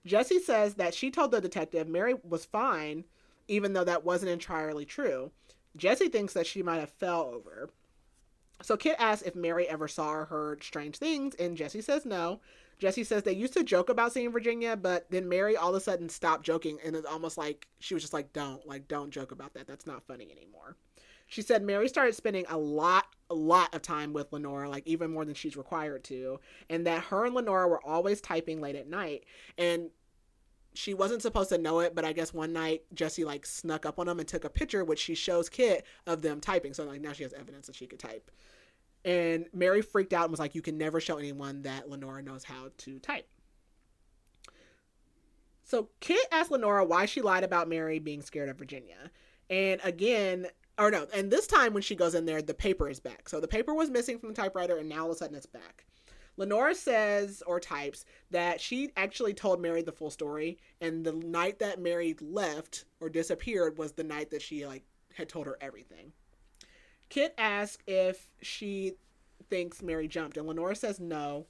Jesse says that she told the detective Mary was fine even though that wasn't entirely true. Jesse thinks that she might have fell over. So Kit asks if Mary ever saw or heard strange things, and Jesse says no. Jesse says they used to joke about seeing Virginia, but then Mary all of a sudden stopped joking, and it's almost like she was just like, don't joke about that. That's not funny anymore. She said Mary started spending a lot of time with Lenora, like even more than she's required to, and that her and Lenora were always typing late at night. And she wasn't supposed to know it, but I guess one night Jesse like snuck up on them and took a picture, which she shows Kit of them typing. So like now she has evidence that she could type. And Mary freaked out and was like, you can never show anyone that Lenora knows how to type. So Kit asked Lenora why she lied about Mary being scared of Virginia. And again, or no, and this time when she goes in there, the paper is back. So the paper was missing from the typewriter, and now all of a sudden it's back. Lenora says, or types, that she actually told Mary the full story, and the night that Mary left or disappeared was the night that she like had told her everything. Kit asks if she thinks Mary jumped, and Lenora says no.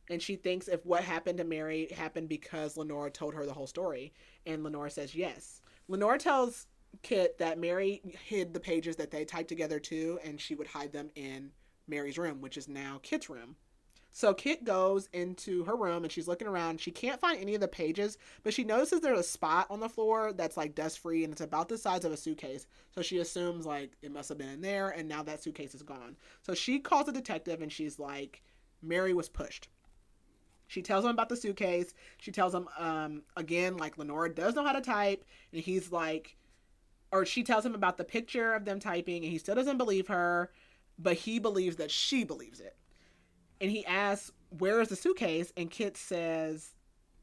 And she thinks if what happened to Mary happened because Lenora told her the whole story, and Lenora says yes. Lenora tells Kit that Mary hid the pages that they typed together too, and she would hide them in Mary's room, which is now Kit's room. So Kit goes into her room and she's looking around. She can't find any of the pages, but she notices there's a spot on the floor that's like dust free, and it's about the size of a suitcase. So she assumes like it must have been in there, and now that suitcase is gone. So she calls a detective and she's like, Mary was pushed. She tells him about the suitcase. She tells him, again, like Lenora does know how to type, and he's like, or she tells him about the picture of them typing, and he still doesn't believe her, but he believes that she believes it. And he asks, where is the suitcase? And Kit says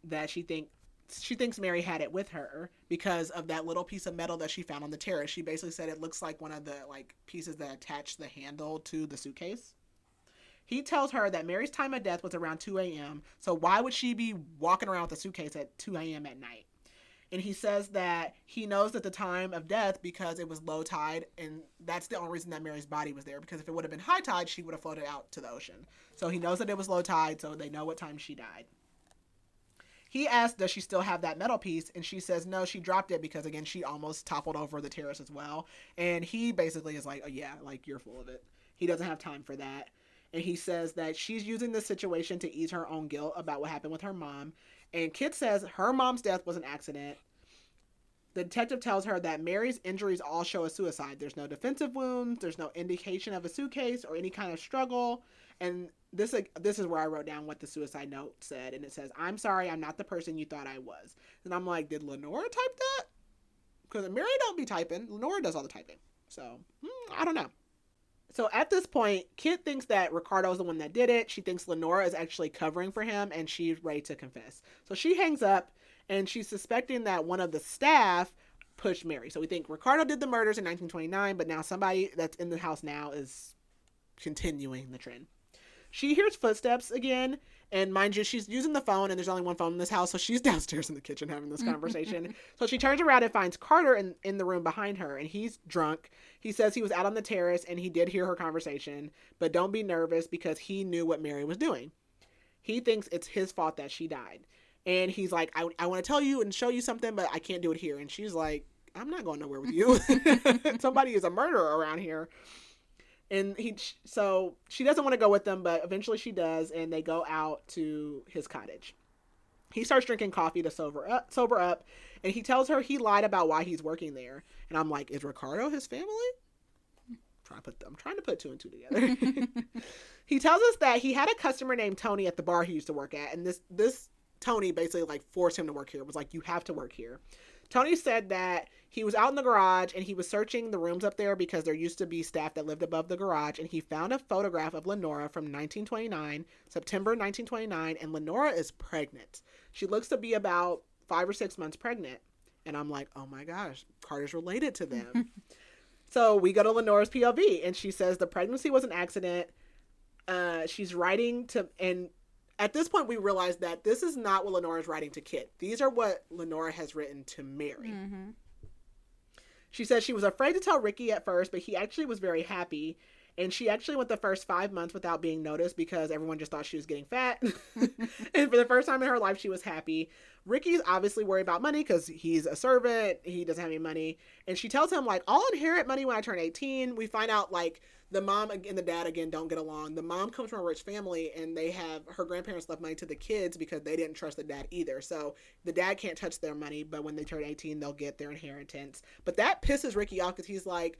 that she thinks Mary had it with her because of that little piece of metal that she found on the terrace. She basically said it looks like one of the like pieces that attach the handle to the suitcase. He tells her that Mary's time of death was around 2 a.m. So why would she be walking around with a suitcase at 2 a.m. at night? And he says that he knows that the time of death because it was low tide, and that's the only reason that Mary's body was there, because if it would have been high tide, she would have floated out to the ocean. So he knows that it was low tide, so they know what time she died. He asks, does she still have that metal piece? And she says, no, she dropped it because, again, she almost toppled over the terrace as well. And he basically is like, oh, yeah, like, you're full of it. He doesn't have time for that. And he says that she's using this situation to ease her own guilt about what happened with her mom. And Kit says her mom's death was an accident. The detective tells her that Mary's injuries all show a suicide. There's no defensive wounds. There's no indication of a suitcase or any kind of struggle. And this is where I wrote down what the suicide note said. And it says, I'm sorry, I'm not the person you thought I was. And I'm like, did Lenora type that? Because Mary don't be typing. Lenora does all the typing. So, I don't know. So at this point, Kit thinks that Ricardo's the one that did it. She thinks Lenora is actually covering for him, and she's ready to confess. So she hangs up, and she's suspecting that one of the staff pushed Mary. So we think Ricardo did the murders in 1929, but now somebody that's in the house now is continuing the trend. She hears footsteps again, and mind you, she's using the phone, and there's only one phone in this house, so she's downstairs in the kitchen having this conversation. So she turns around and finds Carter in the room behind her, and he's drunk. He says he was out on the terrace, and he did hear her conversation, but don't be nervous because he knew what Mary was doing. He thinks it's his fault that she died. And he's like, I want to tell you and show you something, but I can't do it here. And she's like, I'm not going nowhere with you. Somebody is a murderer around here. And so she doesn't want to go with them, but eventually she does, and they go out to his cottage. He starts drinking coffee to sober up, and he tells her he lied about why he's working there. And I'm like, is Ricardo his family? I'm trying to put two and two together. He tells us that he had a customer named Tony at the bar he used to work at, and this Tony basically like forced him to work here. It was like, you have to work here. Tony said that he was out in the garage and he was searching the rooms up there because there used to be staff that lived above the garage, and he found a photograph of Lenora from 1929, September 1929, and Lenora is pregnant. She looks to be about 5 or 6 months pregnant. And I'm like, oh my gosh, Carter's related to them. So we go to Lenora's POV, and she says the pregnancy was an accident. She's writing to, and at this point we realize that this is not what Lenora's writing to Kit. These are what Lenora has written to Mary. Mm-hmm. She says she was afraid to tell Ricky at first, but he actually was very happy. And she actually went the first 5 months without being noticed because everyone just thought she was getting fat. And for the first time in her life, she was happy. Ricky's obviously worried about money because he's a servant. He doesn't have any money. And she tells him, like, I'll inherit money when I turn 18. We find out, like, the mom and the dad, again, don't get along. The mom comes from a rich family, and her grandparents left money to the kids because they didn't trust the dad either. So the dad can't touch their money, but when they turn 18, they'll get their inheritance. But that pisses Ricky off because he's like,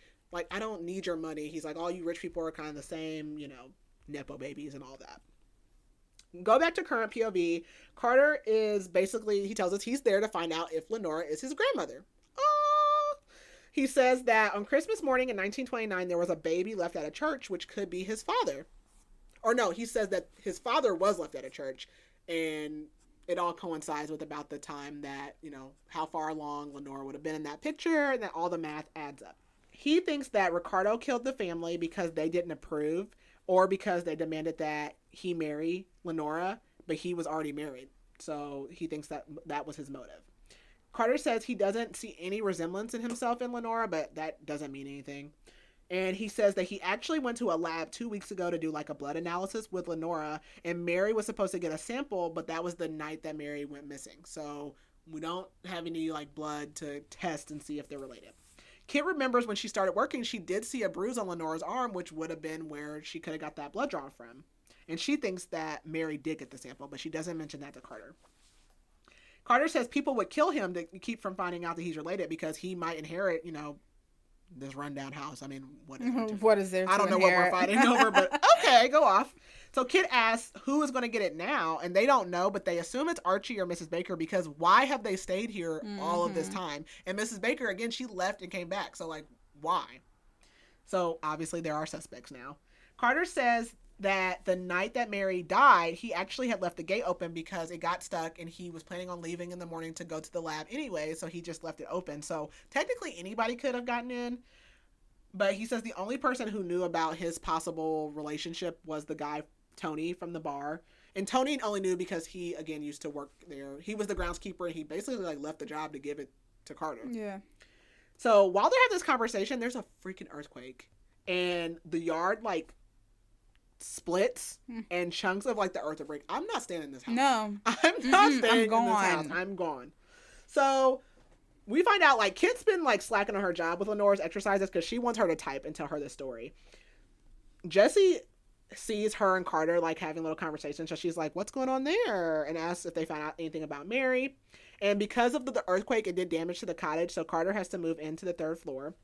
I don't need your money. He's like, all you rich people are kind of the same, Nepo babies and all that. Go back to current POV. Carter is basically, he tells us he's there to find out if Lenora is his grandmother. Oh! He says that on Christmas morning in 1929, there was a baby left at a church, which could be his father. Or no, he says that his father was left at a church, and it all coincides with about the time that, how far along Lenora would have been in that picture, and that all the math adds up. He thinks that Ricardo killed the family because they didn't approve or because they demanded that he marry Lenora, but he was already married. So he thinks that was his motive. Carter says he doesn't see any resemblance in himself in Lenora, but that doesn't mean anything. And he says that he actually went to a lab 2 weeks ago to do like a blood analysis with Lenora, and Mary was supposed to get a sample, but that was the night that Mary went missing. So we don't have any like blood to test and see if they're related. Kit remembers when she started working, she did see a bruise on Lenora's arm, which would have been where she could have got that blood drawn from. And she thinks that Mary did get the sample, but she doesn't mention that to Carter. Carter says people would kill him to keep from finding out that he's related because he might inherit, this rundown house. I mean, what is there? I don't know what we're fighting over, but okay, go off. So Kit asks who is going to get it now, and they don't know, but they assume it's Archie or Mrs. Baker because why have they stayed here all of this time? And Mrs. Baker, again, she left and came back. So, like, why? So, obviously, there are suspects now. Carter says that the night that Mary died, he actually had left the gate open because it got stuck, and he was planning on leaving in the morning to go to the lab anyway, so he just left it open. So, technically, anybody could have gotten in. But he says the only person who knew about his possible relationship was the guy, Tony, from the bar. And Tony only knew because he, again, used to work there. He was the groundskeeper, and he basically, like, left the job to give it to Carter. Yeah. So while they're having this conversation, there's a freaking earthquake. And the yard, like, splits, and chunks of, like, the earth are breaking. I'm not staying in this house. No. I'm not staying in this house. I'm gone. So we find out, like, Kit's been, like, slacking on her job with Lenora's exercises because she wants her to type and tell her this story. Jesse sees her and Carter, like, having little conversations. So she's like, what's going on there? And asks if they found out anything about Mary. And because of the earthquake, it did damage to the cottage. So Carter has to move into the 3rd floor.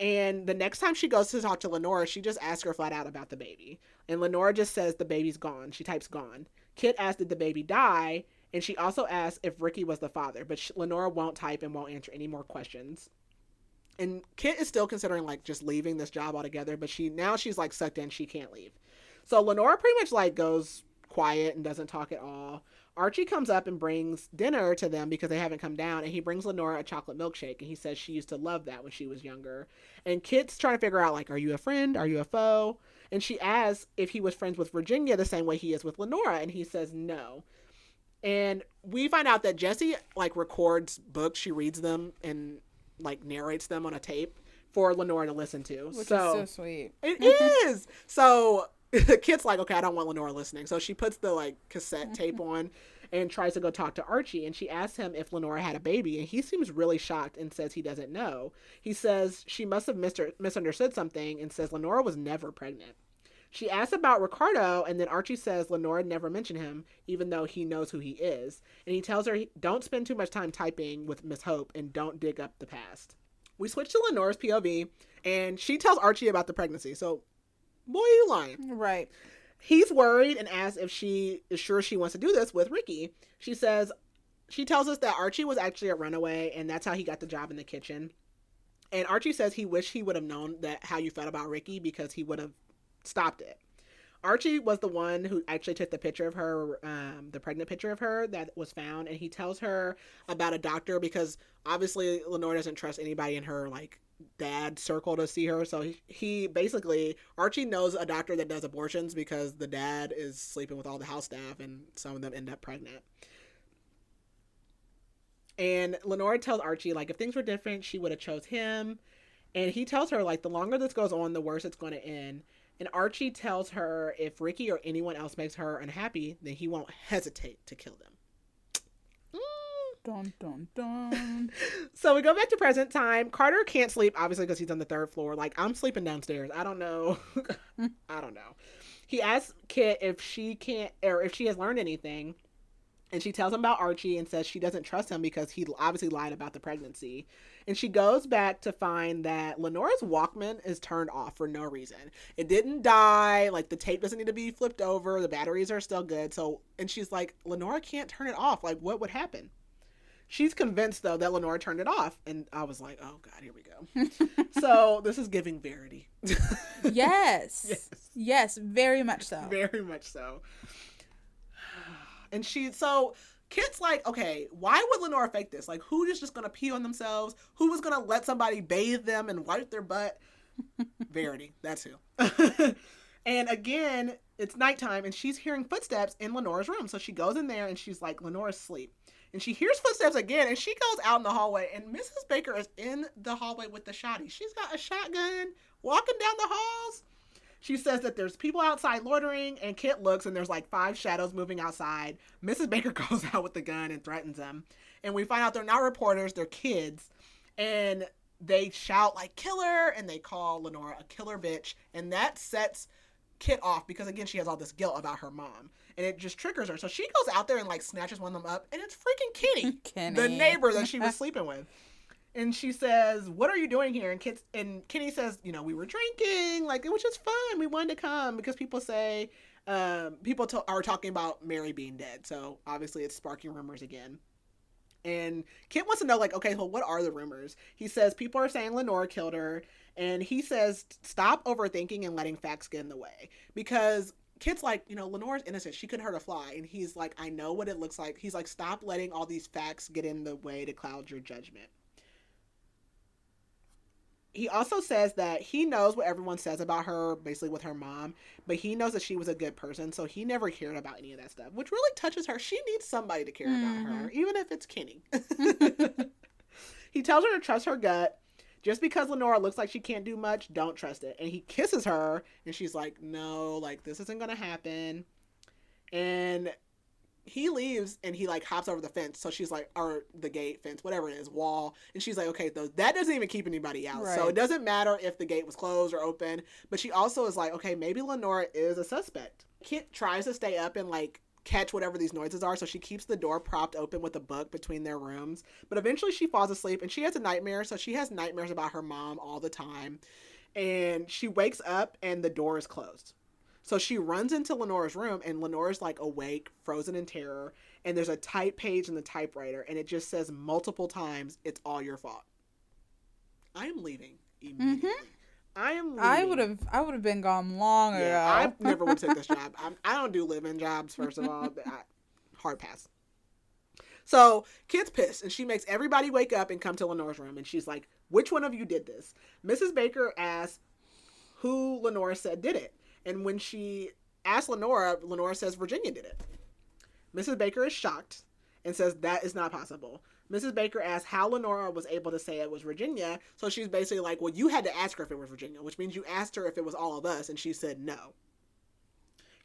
And the next time she goes to talk to Lenora, she just asks her flat out about the baby. And Lenora just says the baby's gone. She types gone. Kit asks, did the baby die? And she also asks if Ricky was the father. But Lenora won't type and won't answer any more questions. And Kit is still considering, like, just leaving this job altogether. But she's, like, sucked in. She can't leave. So Lenora pretty much, like, goes quiet and doesn't talk at all. Archie comes up and brings dinner to them because they haven't come down. And he brings Lenora a chocolate milkshake. And he says she used to love that when she was younger. And Kit's trying to figure out, like, are you a friend? Are you a foe? And she asks if he was friends with Virginia the same way he is with Lenora. And he says no. And we find out that Jessie, like, records books. She reads them and, like, narrates them on a tape for Lenora to listen to. Which is so sweet. It is. So Kit's like, okay, I don't want Lenora listening. So she puts the, like, cassette tape on and tries to go talk to Archie. And she asks him if Lenora had a baby. And he seems really shocked and says he doesn't know. He says she must have misunderstood something and says Lenora was never pregnant. She asks about Ricardo, and then Archie says Lenora never mentioned him, even though he knows who he is. And he tells her, don't spend too much time typing with Miss Hope and don't dig up the past. We switch to Lenora's POV, and she tells Archie about the pregnancy. So, boy, you lying. Right. He's worried and asks if she is sure she wants to do this with Ricky. She tells us that Archie was actually a runaway, and that's how he got the job in the kitchen. And Archie says he wished he would have known that how you felt about Ricky because he would have stopped it. Archie was the one who actually took the picture of her, the pregnant picture of her that was found, and he tells her about a doctor because obviously Lenora doesn't trust anybody in her, like, dad circle to see her. So he basically, Archie knows a doctor that does abortions because the dad is sleeping with all the house staff and some of them end up pregnant. And Lenora tells Archie, like, if things were different, she would have chose him. And he tells her, like, the longer this goes on, the worse it's going to end. And Archie tells her if Ricky or anyone else makes her unhappy, then he won't hesitate to kill them. Dun, dun, dun. So we go back to present time. Carter can't sleep, obviously, because he's on the 3rd floor. Like, I'm sleeping downstairs. I don't know. I don't know. He asks Kit if she can't, or if she has learned anything. And she tells him about Archie and says she doesn't trust him because he obviously lied about the pregnancy. And she goes back to find that Lenora's Walkman is turned off for no reason. It didn't die. Like, the tape doesn't need to be flipped over. The batteries are still good. So, and she's like, Lenora can't turn it off. Like, what would happen? She's convinced, though, that Lenora turned it off. And I was like, oh, God, here we go. So this is giving Verity. Yes. Yes, very much so. Very much so. And so Kit's like, okay, why would Lenora fake this? Like, who is just going to pee on themselves? Who was going to let somebody bathe them and wipe their butt? Verity. That's who. And again, it's nighttime and she's hearing footsteps in Lenora's room. So she goes in there and she's like, Lenora's asleep. And she hears footsteps again, and she goes out in the hallway, and Mrs. Baker is in the hallway with the shotty. She's got a shotgun, walking down the halls. She says that there's people outside loitering, and Kit looks, and there's like 5 shadows moving outside. Mrs. Baker goes out with the gun and threatens them. And we find out they're not reporters, they're kids. And they shout, like, killer, and they call Lenora a killer bitch. And that sets Kit off, because, again, she has all this guilt about her mom. And it just triggers her. So she goes out there and, like, snatches one of them up. And it's freaking Kenny. The neighbor that she was sleeping with. And she says, what are you doing here? And Kenny says, you know, we were drinking. Like, it was just fun. We wanted to come because people say, are talking about Mary being dead. So, obviously, it's sparking rumors again. And Kit wants to know, like, okay, well, what are the rumors? He says people are saying Lenora killed her. And he says, stop overthinking and letting facts get in the way. Because Kit's like, you know, Lenora's innocent. She couldn't hurt a fly. And he's like, I know what it looks like. He's like, stop letting all these facts get in the way to cloud your judgment. He also says that he knows what everyone says about her, basically with her mom, but he knows that she was a good person, so he never cared about any of that stuff, which really touches her. She needs somebody to care about her, even if it's Kenny. He tells her to trust her gut. Just because Lenora looks like she can't do much, don't trust it. And he kisses her, and she's like, no, like, this isn't going to happen. And he leaves, and he, like, hops over the fence. So she's like, or the gate, fence, whatever it is, wall. And she's like, okay, that doesn't even keep anybody out. Right. So it doesn't matter if the gate was closed or open. But she also is like, okay, maybe Lenora is a suspect. Kit tries to stay up and, like, catch whatever these noises are, so she keeps the door propped open with a book between their rooms. But eventually she falls asleep, and she has a nightmare, so she has nightmares about her mom all the time. And she wakes up, and the door is closed. So she runs into Lenora's room, and Lenora's, like, awake, frozen in terror, and there's a type page in the typewriter, and it just says multiple times, it's all your fault. I am leaving immediately. I am leaving. I would have been gone long ago. I never would take this job. I don't do live-in jobs, first of all. Hard pass. So Kit's pissed, and she makes everybody wake up and come to Lenora's room, and she's like, which one of you did this? Mrs. Baker asks who Lenora said did it. And when she asks Lenora says Virginia did it. Mrs. Baker is shocked and says that is not possible. Mrs. Baker asks how Lenora was able to say it was Virginia. So she's basically like, well, you had to ask her if it was Virginia, which means you asked her if it was all of us, and she said no.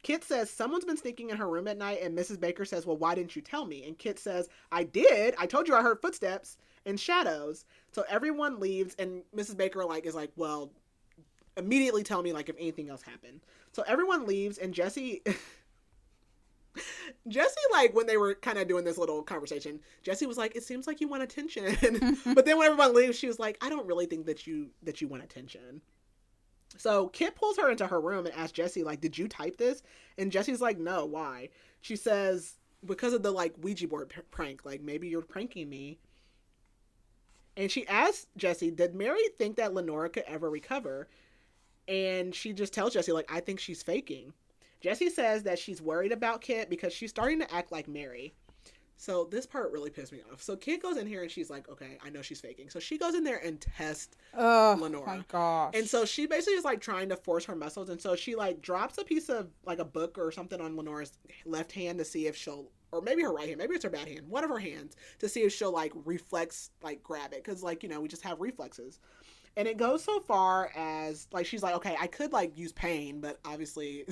Kit says someone's been sneaking in her room at night, and Mrs. Baker says, well, why didn't you tell me? And Kit says, I did. I told you I heard footsteps and shadows. So everyone leaves, and Mrs. Baker is like, well, immediately tell me, like, if anything else happened. So everyone leaves, and Jesse, like, when they were kind of doing this little conversation, Jesse was like, it seems like you want attention. But then when everyone leaves, she was like, I don't really think that you want attention. So Kit pulls her into her room and asks Jesse, like, did you type this? And Jesse's like, no, why? She says, because of the, like, Ouija board prank, like, maybe you're pranking me. And she asks Jesse, did Mary think that Lenora could ever recover? And she just tells Jesse, like, I think she's faking. Jesse says that she's worried about Kit because she's starting to act like Mary. So this part really pissed me off. So Kit goes in here and she's like, okay, I know she's faking. So she goes in there and tests Lenora. Oh my gosh. And so she basically is like trying to force her muscles. And so she like drops a piece of like a book or something on Lenora's left hand to see if she'll, or maybe her right hand, maybe it's her bad hand, one of her hands, to see if she'll like reflex, like grab it. Cause like, you know, we just have reflexes. And it goes so far as, like, she's like, okay, I could, like, use pain, but obviously,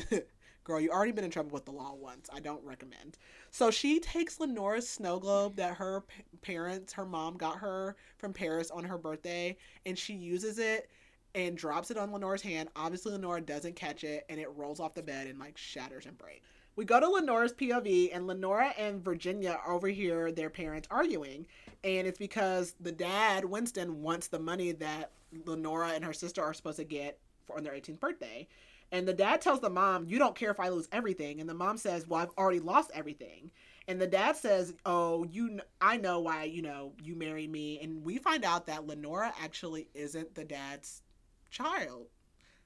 girl, you already been in trouble with the law once. I don't recommend. So she takes Lenore's snow globe that her parents, her mom got her from Paris on her birthday, and she uses it and drops it on Lenore's hand. Obviously, Lenore doesn't catch it, and it rolls off the bed and, like, shatters and breaks. We go to Lenore's POV, and Lenora and Virginia overhear their parents arguing. And it's because the dad, Winston, wants the money that Lenora and her sister are supposed to get on their 18th birthday. And the dad tells the mom, you don't care if I lose everything. And the mom says, well, I've already lost everything. And the dad says, oh, I know why, you married me. And we find out that Lenora actually isn't the dad's child.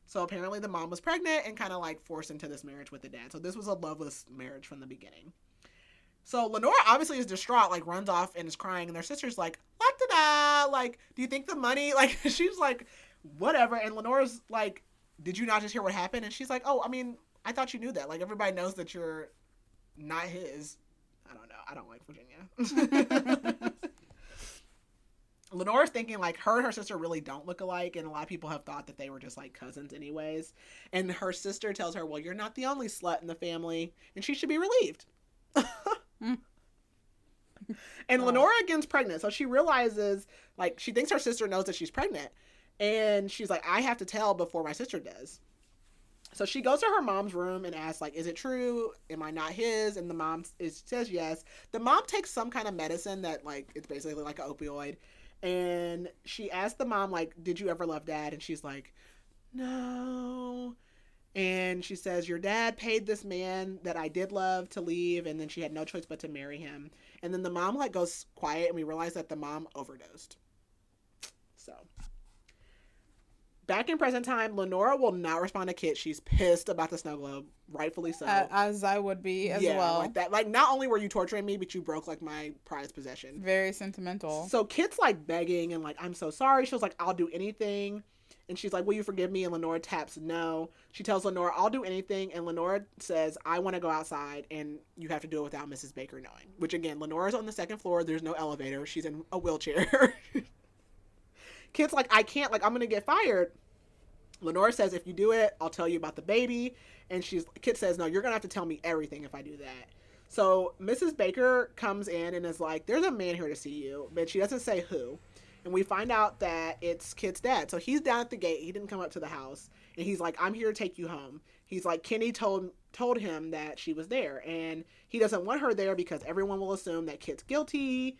So apparently the mom was pregnant and kind of like forced into this marriage with the dad. So this was a loveless marriage from the beginning. So Lenora obviously is distraught, like runs off and is crying. And their sister's like, la-da-da, like, do you think the money, like, she's like, whatever. And Lenora's like, did you not just hear what happened? And she's like, oh, I mean, I thought you knew that. Like, everybody knows that you're not his. I don't know. I don't like Virginia. Lenora's thinking, like, her and her sister really don't look alike, and a lot of people have thought that they were just, like, cousins anyways. And her sister tells her, well, you're not the only slut in the family, and she should be relieved. And Lenora gets pregnant, so she realizes, like, she thinks her sister knows that she's pregnant, and she's like, I have to tell before my sister does. So she goes to her mom's room and asks, like, is it true? Am I not his? And the mom says yes. The mom takes some kind of medicine that, like, it's basically like an opioid. And she asked the mom, like, did you ever love dad? And she's like, no. And she says, your dad paid this man that I did love to leave, and then she had no choice but to marry him. And then the mom, like, goes quiet, and we realize that the mom overdosed. So, back in present time, Lenora will not respond to Kit. She's pissed about the snow globe, rightfully so. As I would be as well. Like that. Like, not only were you torturing me, but you broke, like, my prized possession. Very sentimental. So Kit's, like, begging and, like, I'm so sorry. She was like, I'll do anything. And she's like, will you forgive me? And Lenora taps no. She tells Lenora, I'll do anything. And Lenora says, I want to go outside, and you have to do it without Mrs. Baker knowing. Which, again, Lenora's on the second floor. There's no elevator. She's in a wheelchair. Kit's like, I can't. Like, I'm going to get fired. Lenora says, if you do it, I'll tell you about the baby. And Kit says, no, you're going to have to tell me everything if I do that. So Mrs. Baker comes in and is like, there's a man here to see you. But she doesn't say who. And we find out that it's Kit's dad. So he's down at the gate. He didn't come up to the house. And he's like, I'm here to take you home. He's like, Kenny told him that she was there. And he doesn't want her there because everyone will assume that Kit's guilty.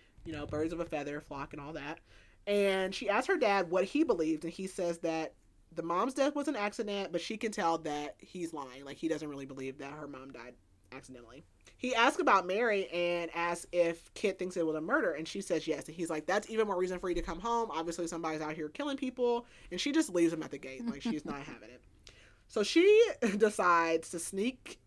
Birds of a feather flock and all that. And she asked her dad what he believed. And he says that the mom's death was an accident, but she can tell that he's lying. Like, he doesn't really believe that her mom died accidentally. He asks about Mary and asks if Kit thinks it was a murder, and she says yes. And he's like, that's even more reason for you to come home. Obviously, somebody's out here killing people. And she just leaves him at the gate. Like, she's not having it. So she decides to sneak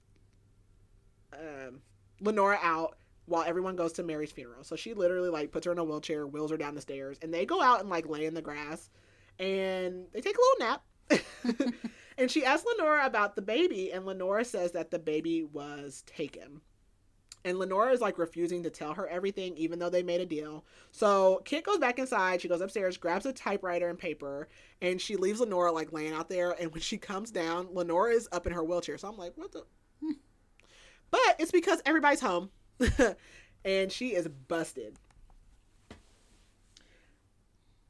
Lenora out while everyone goes to Mary's funeral. So she literally, like, puts her in a wheelchair, wheels her down the stairs, and they go out and, like, lay in the grass. And they take a little nap. And she asks Lenora about the baby, and Lenora says that the baby was taken. And Lenora is, like, refusing to tell her everything, even though they made a deal. So Kit goes back inside. She goes upstairs, grabs a typewriter and paper, and she leaves Lenora, like, laying out there. And when she comes down, Lenora is up in her wheelchair. So I'm like, what the? But it's because everybody's home. And she is busted.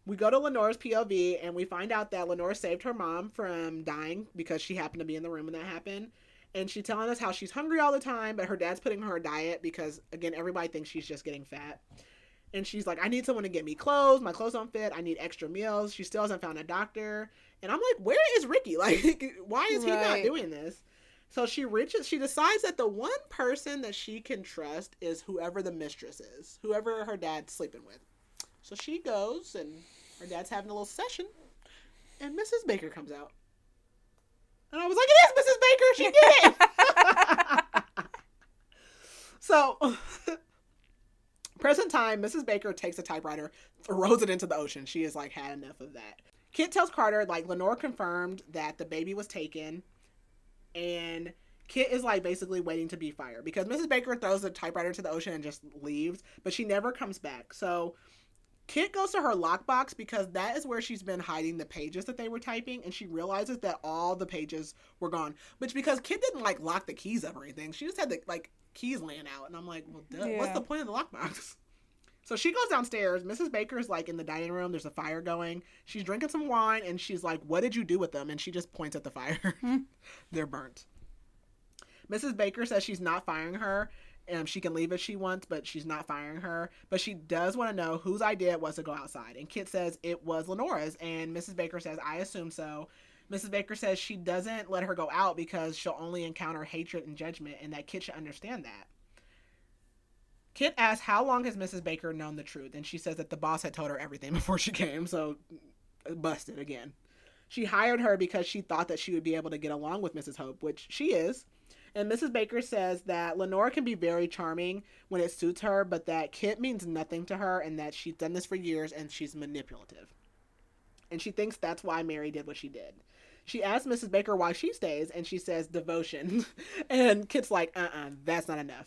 We go to Lenora's POV, and we find out that Lenora saved her mom from dying because she happened to be in the room when that happened. And she's telling us how she's hungry all the time, but her dad's putting her on a diet because, again, everybody thinks she's just getting fat. And she's like, I need someone to get me clothes. My clothes don't fit. I need extra meals. She still hasn't found a doctor. And I'm like, where is Ricky? Like, why is he not doing this? So she decides that the one person that she can trust is whoever the mistress is, whoever her dad's sleeping with. So she goes, and her dad's having a little session, and Mrs. Baker comes out. And I was like, it is Mrs. Baker! She did it! So, present time, Mrs. Baker takes a typewriter, throws it into the ocean. She has, like, had enough of that. Kit tells Carter, like, Lenora confirmed that the baby was taken, and Kit is, like, basically waiting to be fired. Because Mrs. Baker throws the typewriter into the ocean and just leaves, but she never comes back. So Kit goes to her lockbox because that is where she's been hiding the pages that they were typing, and she realizes that all the pages were gone. Which, because Kit didn't like lock the keys up or anything, she just had the like keys laying out, and I'm like, well, duh, what's the point of the lockbox? So she goes downstairs. Mrs. Baker's like in the dining room. There's a fire going. She's drinking some wine, and she's like, what did you do with them? And she just points at the fire. They're burnt. Mrs. Baker says she's not firing her. She can leave if she wants, but she's not firing her. But she does want to know whose idea it was to go outside. And Kit says it was Lenora's. And Mrs. Baker says, I assume so. Mrs. Baker says she doesn't let her go out because she'll only encounter hatred and judgment, and that Kit should understand that. Kit asks how long has Mrs. Baker known the truth, and she says that the boss had told her everything before she came, so busted again. She hired her because she thought that she would be able to get along with Mrs. Hope, which she is. And Mrs. Baker says that Lenora can be very charming when it suits her, but that Kit means nothing to her and that she's done this for years and she's manipulative. And she thinks that's why Mary did what she did. She asks Mrs. Baker why she stays, and she says devotion. And Kit's like, that's not enough.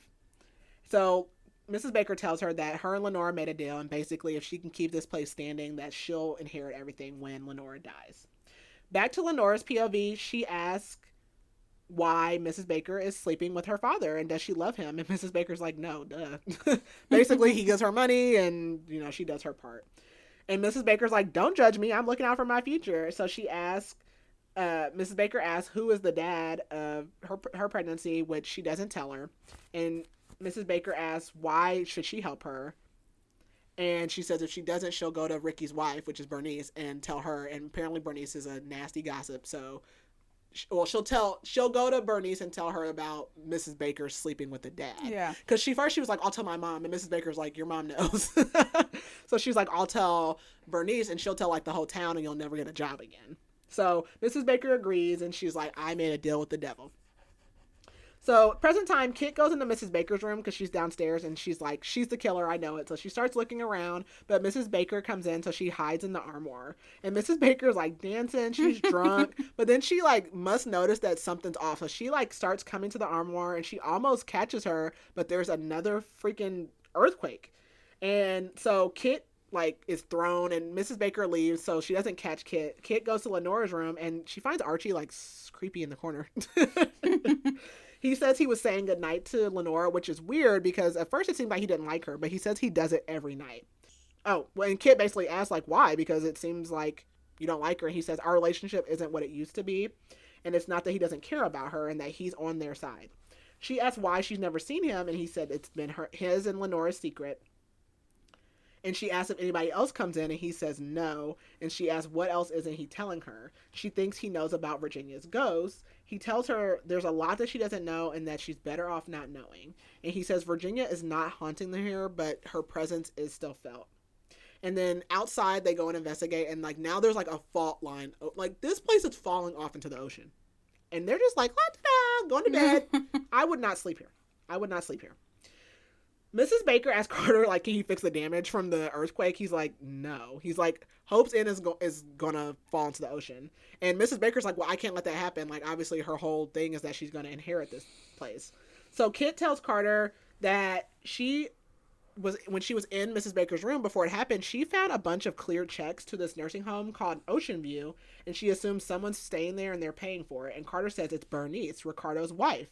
So Mrs. Baker tells her that her and Lenora made a deal, and basically if she can keep this place standing, that she'll inherit everything when Lenora dies. Back to Lenora's POV, she asks why Mrs. Baker is sleeping with her father, and does she love him? And Mrs. Baker's like, no, duh. Basically, he gives her money, and, she does her part. And Mrs. Baker's like, don't judge me, I'm looking out for my future. So she asks, Mrs. Baker asks who is the dad of her pregnancy, which she doesn't tell her. And Mrs. Baker asks why should she help her, and she says if she doesn't, she'll go to Ricky's wife, which is Bernice, and tell her. And apparently Bernice is a nasty gossip, so she'll go to Bernice and tell her about Mrs. Baker sleeping with the dad. Yeah, because she was like, I'll tell my mom, and Mrs. Baker's like, your mom knows. So she's like, I'll tell Bernice, and she'll tell like the whole town, and you'll never get a job again. So Mrs. Baker agrees, and she's like, I made a deal with the devil. So, present time, Kit goes into Mrs. Baker's room because she's downstairs, and she's like, she's the killer, I know it. So she starts looking around, but Mrs. Baker comes in, so she hides in the armoire. And Mrs. Baker's like dancing, she's drunk, but then she like must notice that something's off. So she like starts coming to the armoire, and she almost catches her, but there's another freaking earthquake. And so Kit like is thrown, and Mrs. Baker leaves, so she doesn't catch Kit. Kit goes to Lenora's room, and she finds Archie like creepy in the corner. He says he was saying goodnight to Lenora, which is weird because at first it seemed like he didn't like her, but he says he does it every night. Oh, well, and Kit basically asks, like, why? Because it seems like you don't like her. And he says our relationship isn't what it used to be, and it's not that he doesn't care about her and that he's on their side. She asks why she's never seen him, and he said it's been his and Lenora's secret. And she asks if anybody else comes in, and he says no. And she asks what else isn't he telling her. She thinks he knows about Virginia's ghost. He tells her there's a lot that she doesn't know and that she's better off not knowing. And he says Virginia is not haunting them here, but her presence is still felt. And then outside they go and investigate, and like now there's like a fault line. Like this place is falling off into the ocean. And they're just like, la-da-da, going to bed. I would not sleep here. I would not sleep here. Mrs. Baker asked Carter, like, can he fix the damage from the earthquake? He's like, no. He's like, Hope's Inn is going to fall into the ocean. And Mrs. Baker's like, well, I can't let that happen. Like, obviously, her whole thing is that she's going to inherit this place. So Kit tells Carter that when she was in Mrs. Baker's room before it happened, she found a bunch of clear checks to this nursing home called Ocean View, and she assumes someone's staying there and they're paying for it. And Carter says it's Bernice, Ricardo's wife.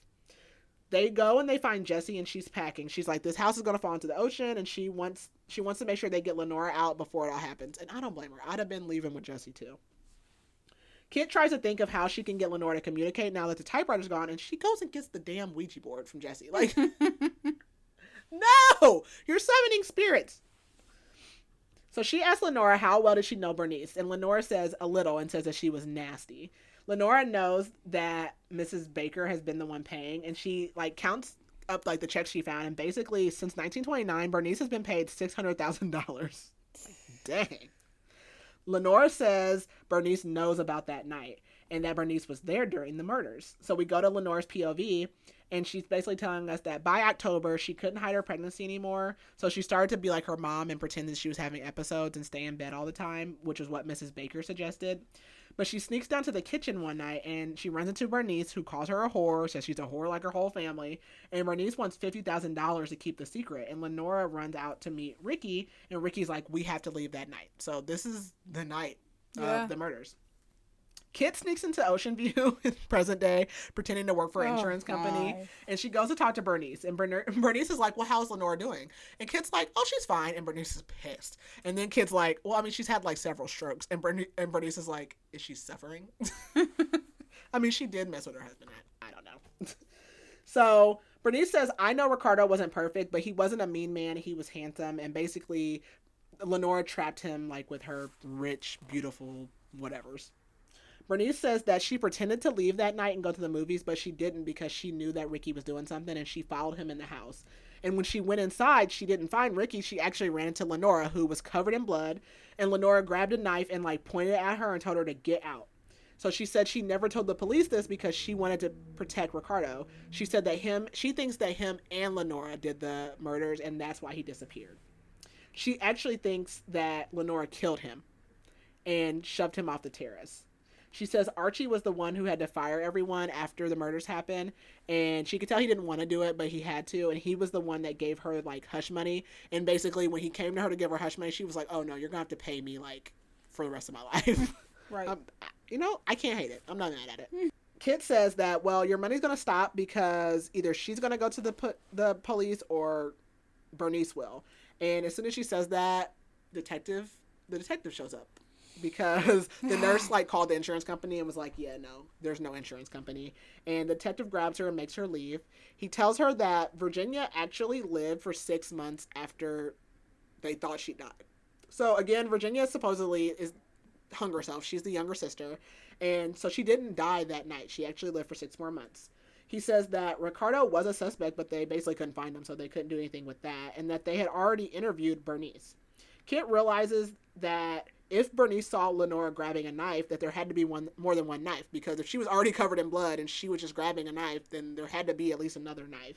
They go and they find Jessie, and she's packing. She's like, this house is going to fall into the ocean, and she wants to make sure they get Lenora out before it all happens. And I don't blame her. I'd have been leaving with Jessie too. Kit tries to think of how she can get Lenora to communicate now that the typewriter's gone, and she goes and gets the damn Ouija board from Jessie. Like, no! You're summoning spirits! So she asks Lenora how well did she know Bernice, and Lenora says a little and says that she was nasty. Lenora knows that Mrs. Baker has been the one paying, and she like counts up like the checks she found, and basically since 1929 Bernice has been paid $600,000. Dang. Lenora says Bernice knows about that night and that Bernice was there during the murders. So we go to Lenora's POV, and she's basically telling us that by October she couldn't hide her pregnancy anymore, so she started to be like her mom and pretend that she was having episodes and stay in bed all the time, which is what Mrs. Baker suggested. But she sneaks down to the kitchen one night and she runs into Bernice, who calls her a whore, says she's a whore like her whole family. And Bernice wants $50,000 to keep the secret. And Lenora runs out to meet Ricky. And Ricky's like, we have to leave that night. So this is the night of the murders. Kit sneaks into Ocean View in present day, pretending to work for an insurance company. God. And she goes to talk to Bernice. And Bernice is like, well, how's Lenora doing? And Kit's like, oh, she's fine. And Bernice is pissed. And then Kit's like, well, I mean, she's had like several strokes. And Bernice is like, is she suffering? I mean, she did mess with her husband. I don't know. So Bernice says, I know Ricardo wasn't perfect, but he wasn't a mean man. He was handsome. And basically, Lenora trapped him like with her rich, beautiful whatevers. Bernice says that she pretended to leave that night and go to the movies, but she didn't because she knew that Ricky was doing something and she followed him in the house. And when she went inside, she didn't find Ricky. She actually ran into Lenora, who was covered in blood. And Lenora grabbed a knife and like pointed it at her and told her to get out. So she said she never told the police this because she wanted to protect Ricardo. She said that she thinks that him and Lenora did the murders and that's why he disappeared. She actually thinks that Lenora killed him and shoved him off the terrace. She says Archie was the one who had to fire everyone after the murders happened, and she could tell he didn't want to do it, but he had to, and he was the one that gave her, like, hush money, and basically when he came to her to give her hush money, she was like, oh, no, you're going to have to pay me, like, for the rest of my life. Right. You know, I can't hate it. I'm not mad at it. Kit says that, well, your money's going to stop because either she's going to go to the police or Bernice will. And as soon as she says that, the detective shows up. Because the nurse like called the insurance company and was like, yeah, no, there's no insurance company. And the detective grabs her and makes her leave. He tells her that Virginia actually lived for 6 months after they thought she died. So again, Virginia supposedly hung herself. She's the younger sister. And so she didn't die that night. She actually lived for 6 more months. He says that Ricardo was a suspect, but they basically couldn't find him, so they couldn't do anything with that. And that they had already interviewed Bernice. Kit realizes that if Bernice saw Lenora grabbing a knife, that there had to be more than one knife, because if she was already covered in blood and she was just grabbing a knife, then there had to be at least another knife.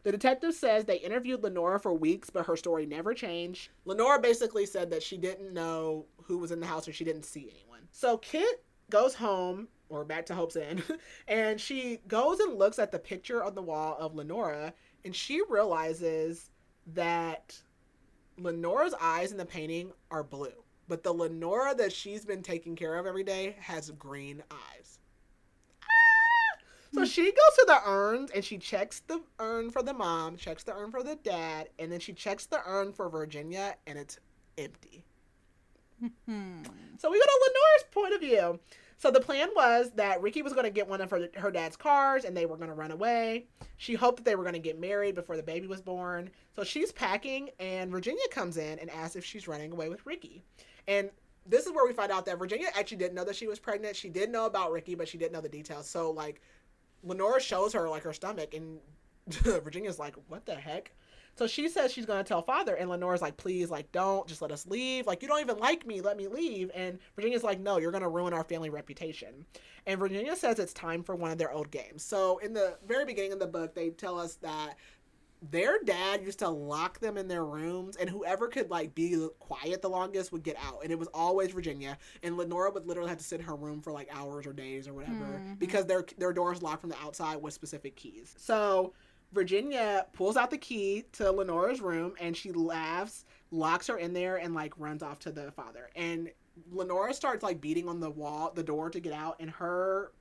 The detective says they interviewed Lenora for weeks, but her story never changed. Lenora basically said that she didn't know who was in the house or she didn't see anyone. So Kit goes home, or back to Hope's End, and she goes and looks at the picture on the wall of Lenora, and she realizes that Lenora's eyes in the painting are blue. But the Lenora that she's been taking care of every day has green eyes. So she goes to the urns and she checks the urn for the mom, checks the urn for the dad, and then she checks the urn for Virginia, and it's empty. So we go to Lenora's point of view. So the plan was that Ricky was going to get one of her dad's cars and they were going to run away. She hoped that they were going to get married before the baby was born. So she's packing and Virginia comes in and asks if she's running away with Ricky. And this is where we find out that Virginia actually didn't know that she was pregnant. She did know about Ricky, but she didn't know the details. So, like, Lenora shows her, like, her stomach, and Virginia's like, what the heck? So she says she's going to tell father, and Lenora's like, please, like, don't, just let us leave. Like, you don't even like me, let me leave. And Virginia's like, no, you're going to ruin our family reputation. And Virginia says it's time for one of their old games. So in the very beginning of the book, they tell us that their dad used to lock them in their rooms, and whoever could, like, be quiet the longest would get out. And it was always Virginia. And Lenora would literally have to sit in her room for, like, hours or days or whatever, because their doors locked from the outside with specific keys. So Virginia pulls out the key to Lenora's room, and she laughs, locks her in there, and, like, runs off to the father. And Lenora starts, like, beating on the door to get out, and her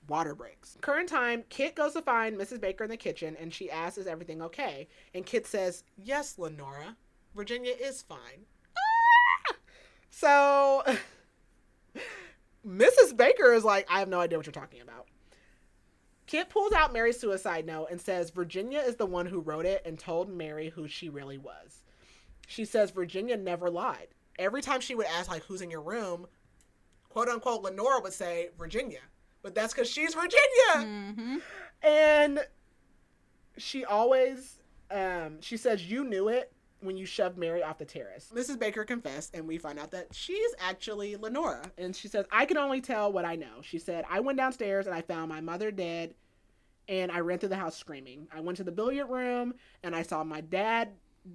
water breaks. Current time, Kit goes to find Mrs. Baker in the kitchen, and she asks, is everything okay? And Kit says, yes, Lenora, Virginia is fine. Ah! So Mrs. Baker is like, I have no idea what you're talking about. Kit pulls out Mary's suicide note and says Virginia is the one who wrote it and told Mary who she really was. She says Virginia never lied. Every time she would ask, like, who's in your room, quote unquote, Lenora would say Virginia. But that's because she's Virginia. And she always, she says, you knew it when you shoved Mary off the terrace. Mrs. Baker confessed, and we find out that she's actually Lenora. And she says, I can only tell what I know. She said, I went downstairs and I found my mother dead, and I ran through the house screaming. I went to the billiard room, and I saw my dad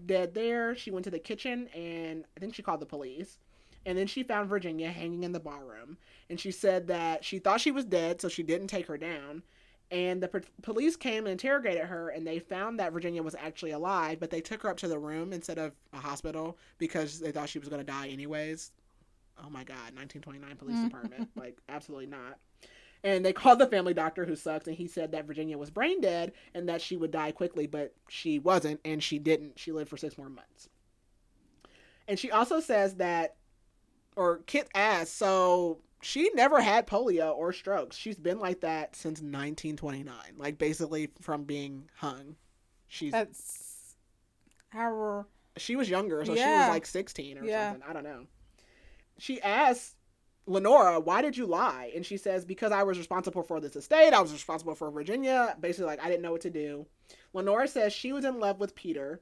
dead there. She went to the kitchen, and I think she called the police. And then she found Virginia hanging in the ballroom. And she said that she thought she was dead, so she didn't take her down. And the police came and interrogated her, and they found that Virginia was actually alive, but they took her up to the room instead of a hospital because they thought she was going to die anyways. Oh my God, 1929 police department. Like, absolutely not. And they called the family doctor, who sucks, and he said that Virginia was brain dead and that she would die quickly, but she wasn't, and she didn't. She lived for 6 more months. And she also says that, or Kit asks, so she never had polio or strokes. She's been like that since 1929, like basically from being hung. That's how she was younger, so she was like 16 or something. I don't know. She asks Lenora, why did you lie? And she says, because I was responsible for this estate. I was responsible for Virginia. Basically, like, I didn't know what to do. Lenora says she was in love with Peter.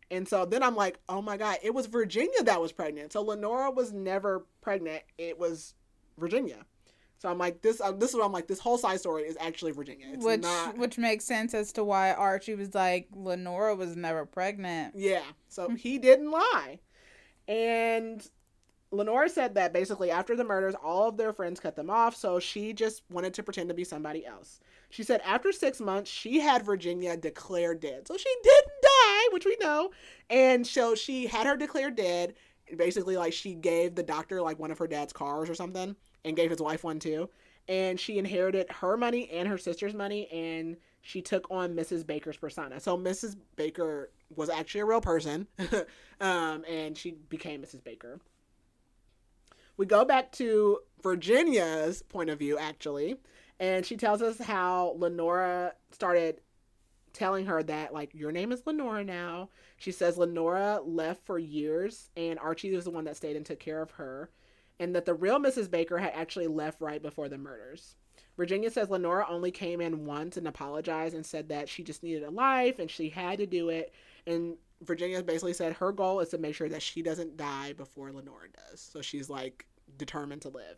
And so then I'm like, oh my God, it was Virginia that was pregnant. So Lenora was never pregnant. It was Virginia. So I'm like, this is what I'm like, this whole side story is actually Virginia. It's which makes sense as to why Archie was like, Lenora was never pregnant. Yeah. So he didn't lie. And Lenora said that basically after the murders, all of their friends cut them off. So she just wanted to pretend to be somebody else. She said after 6 months, she had Virginia declared dead. So she didn't die, which we know. And so she had her declared dead. Basically, like, she gave the doctor, like, one of her dad's cars or something, and gave his wife one too. And she inherited her money and her sister's money, and she took on Mrs. Baker's persona. So Mrs. Baker was actually a real person, and she became Mrs. Baker. We go back to Virginia's point of view, actually, and she tells us how Lenora started telling her that, like, your name is Lenora now. She says Lenora left for years, and Archie was the one that stayed and took care of her, and that the real Mrs. Baker had actually left right before the murders. Virginia says Lenora only came in once and apologized and said that she just needed a life and she had to do it. And Virginia basically said her goal is to make sure that she doesn't die before Lenora does. So she's, like, determined to live.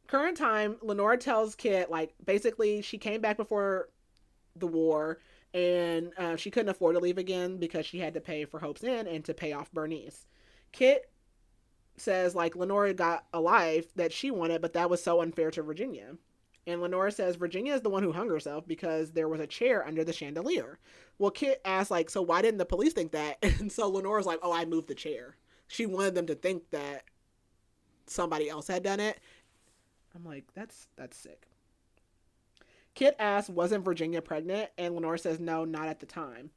Current time, Lenora tells Kit, like, basically she came back before the war and she couldn't afford to leave again because she had to pay for Hope's Inn and to pay off Bernice. Kit says, like, Lenora got a life that she wanted, but that was so unfair to Virginia. And Lenora says Virginia is the one who hung herself because there was a chair under the chandelier. Well, Kit asks, like, so why didn't the police think that? And so Lenora's like, oh, I moved the chair. She wanted them to think that somebody else had done it. I'm like, that's sick. Kit asks, wasn't Virginia pregnant? And Lenora says, no, not at the time.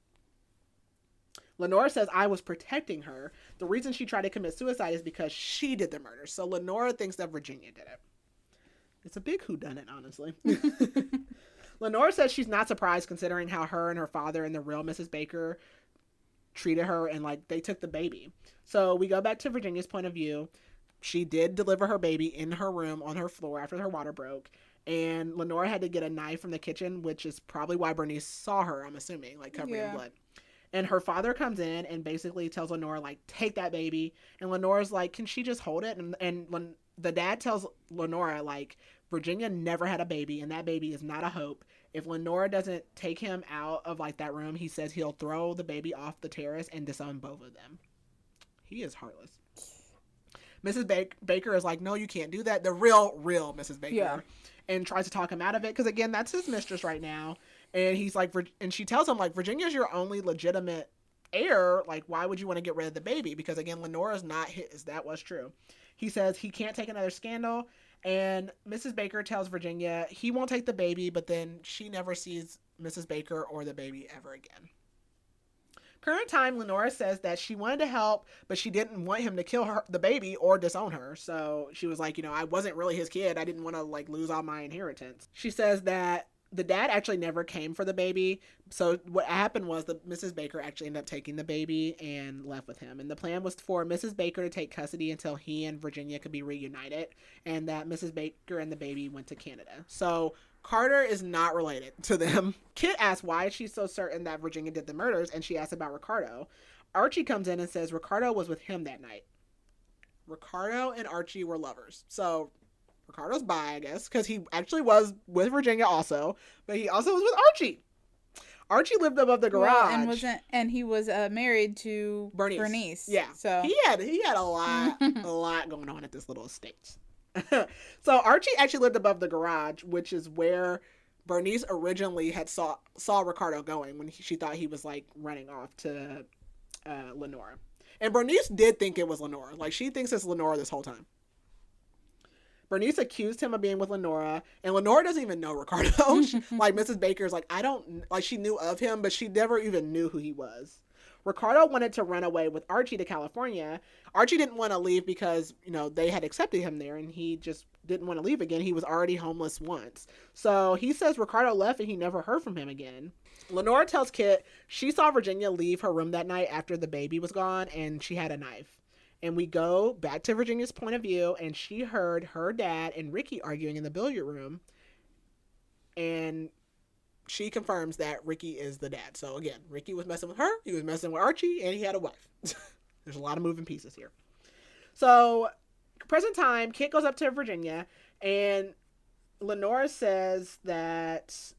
Lenora says, I was protecting her. The reason she tried to commit suicide is because she did the murder. So Lenora thinks that Virginia did it. It's a big whodunit, honestly. Lenora says she's not surprised considering how her and her father and the real Mrs. Baker treated her and, like, they took the baby. So we go back to Virginia's point of view. She did deliver her baby in her room on her floor after her water broke. And Lenora had to get a knife from the kitchen, which is probably why Bernice saw her, I'm assuming, like, covered in blood. And her father comes in and basically tells Lenora, like, take that baby. And Lenora's like, can she just hold it? And when the dad tells Lenora, like, Virginia never had a baby, and that baby is not a Hope. If Lenora doesn't take him out of, like, that room, he says he'll throw the baby off the terrace and disown both of them. He is heartless. Mrs. Baker is like, no, you can't do that. The real Mrs. Baker. Yeah. And tries to talk him out of it, because, again, that's his mistress right now. And he's like, and she tells him, like, Virginia's your only legitimate heir. Like, why would you want to get rid of the baby? Because, again, Lenora's not his. That was true. He says he can't take another scandal. And Mrs. Baker tells Virginia he won't take the baby, but then she never sees Mrs. Baker or the baby ever again. Current time, Lenora says that she wanted to help, but she didn't want him to kill the baby or disown her. So she was like, you know, I wasn't really his kid. I didn't want to, like, lose all my inheritance. She says that the dad actually never came for the baby. So what happened was that Mrs. Baker actually ended up taking the baby and left with him. And the plan was for Mrs. Baker to take custody until he and Virginia could be reunited. And that Mrs. Baker and the baby went to Canada. So Carter is not related to them. Kit asks why she's so certain that Virginia did the murders. And she asks about Ricardo. Archie comes in and says Ricardo was with him that night. Ricardo and Archie were lovers. So Ricardo's bi, I guess, because he actually was with Virginia also, but he also was with Archie. Archie lived above the garage. Well, and he was married to Bernice. Yeah. So he had a lot going on at this little estate. So Archie actually lived above the garage, which is where Bernice originally had saw Ricardo going when she thought he was like running off to Lenora. And Bernice did think it was Lenora. Like, she thinks it's Lenora this whole time. Bernice accused him of being with Lenora, and Lenora doesn't even know Ricardo. Like, Mrs. Baker's like, she knew of him, but she never even knew who he was. Ricardo wanted to run away with Archie to California. Archie didn't want to leave because, they had accepted him there, and he just didn't want to leave again. He was already homeless once. So he says Ricardo left and he never heard from him again. Lenora tells Kit she saw Virginia leave her room that night after the baby was gone, and she had a knife. And we go back to Virginia's point of view, and she heard her dad and Ricky arguing in the billiard room. And she confirms that Ricky is the dad. So again, Ricky was messing with her, he was messing with Archie, and he had a wife. There's a lot of moving pieces here. So, present time, Kit goes up to Virginia, and Lenora says that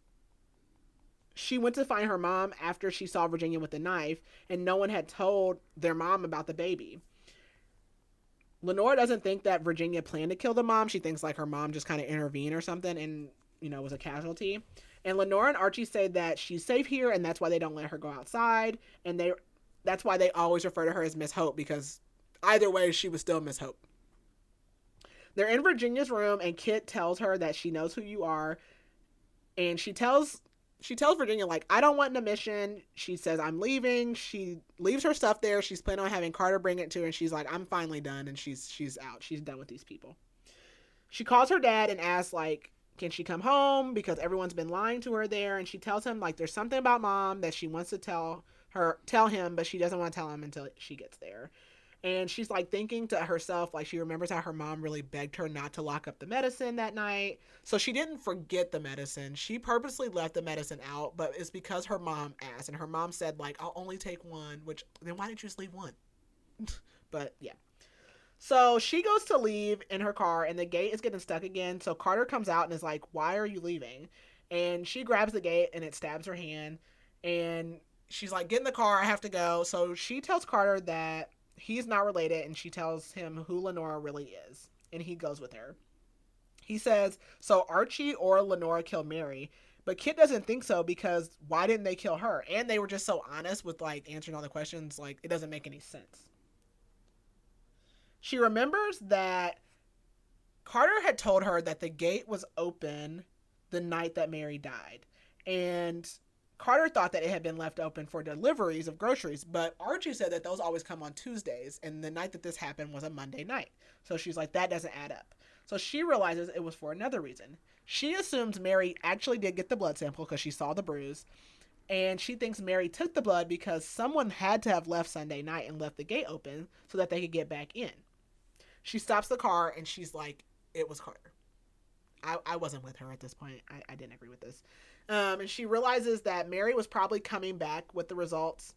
she went to find her mom after she saw Virginia with the knife, and no one had told their mom about the baby. Lenora doesn't think that Virginia planned to kill the mom. She thinks like her mom just kind of intervened or something and, was a casualty. And Lenora and Archie say that she's safe here, and that's why they don't let her go outside. And that's why they always refer to her as Miss Hope, because either way, she was still Miss Hope. They're in Virginia's room, and Kit tells her that she knows who you are. And she tells Virginia, like, I don't want an admission. She says, I'm leaving. She leaves her stuff there. She's planning on having Carter bring it to her, and she's like, I'm finally done. And she's out. She's done with these people. She calls her dad and asks, like, can she come home? Because everyone's been lying to her there. And she tells him, like, there's something about mom that she wants to tell him, but she doesn't want to tell him until she gets there. And she's, like, thinking to herself, like, she remembers how her mom really begged her not to lock up the medicine that night. So she didn't forget the medicine. She purposely left the medicine out, but it's because her mom asked. And her mom said, like, I'll only take one, which, then why didn't you just leave one? But, yeah. So she goes to leave in her car, and the gate is getting stuck again. So Carter comes out and is like, why are you leaving? And she grabs the gate, and it stabs her hand. And she's like, get in the car, I have to go. So she tells Carter that he's not related, and she tells him who Lenora really is, and he goes with her. He says, so Archie or Lenora killed Mary, but Kit doesn't think so, because why didn't they kill her? And they were just so honest with, like, answering all the questions, like, it doesn't make any sense. She remembers that Carter had told her that the gate was open the night that Mary died, and Carter thought that it had been left open for deliveries of groceries, but Archie said that those always come on Tuesdays, and the night that this happened was a Monday night. So she's like, that doesn't add up. So she realizes it was for another reason. She assumes Mary actually did get the blood sample because she saw the bruise, and she thinks Mary took the blood because someone had to have left Sunday night and left the gate open so that they could get back in. She stops the car, and she's like, it was Carter. I wasn't with her at this point. I didn't agree with this. And she realizes that Mary was probably coming back with the results,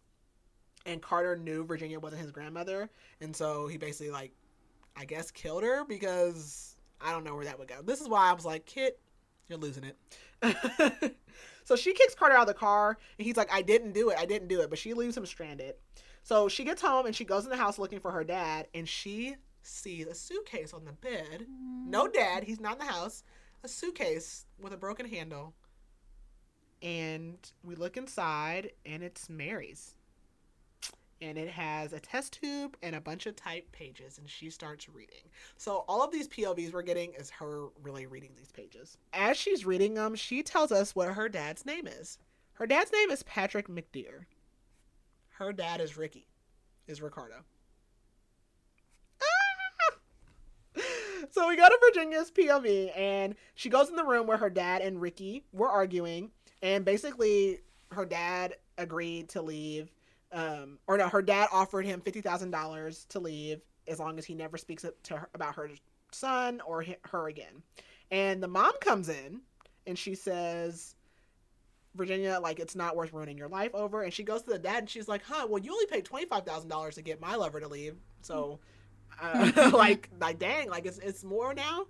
and Carter knew Virginia wasn't his grandmother, and so he basically, like, I guess killed her, because I don't know where that would go. This is why I was like, Kit, you're losing it. So she kicks Carter out of the car, and he's like, I didn't do it, but she leaves him stranded. So she gets home, and she goes in the house looking for her dad, and she sees a suitcase on the bed. No dad, he's not in the house. A suitcase with a broken handle. And we look inside, and it's Mary's. And it has a test tube and a bunch of typed pages, and she starts reading. So all of these POVs we're getting is her really reading these pages. As she's reading them, she tells us what her dad's name is. Her dad's name is Patrick McDear. Her dad is Ricardo. So we go to Virginia's POV, and she goes in the room where her dad and Ricky were arguing, and basically her dad agreed to leave, her dad offered him $50,000 to leave as long as he never speaks to her about her son or her again. And the mom comes in, and she says, Virginia, like, it's not worth ruining your life over. And she goes to the dad, and she's like, well, you only paid $25,000 to get my lover to leave, so... like dang, like it's more now.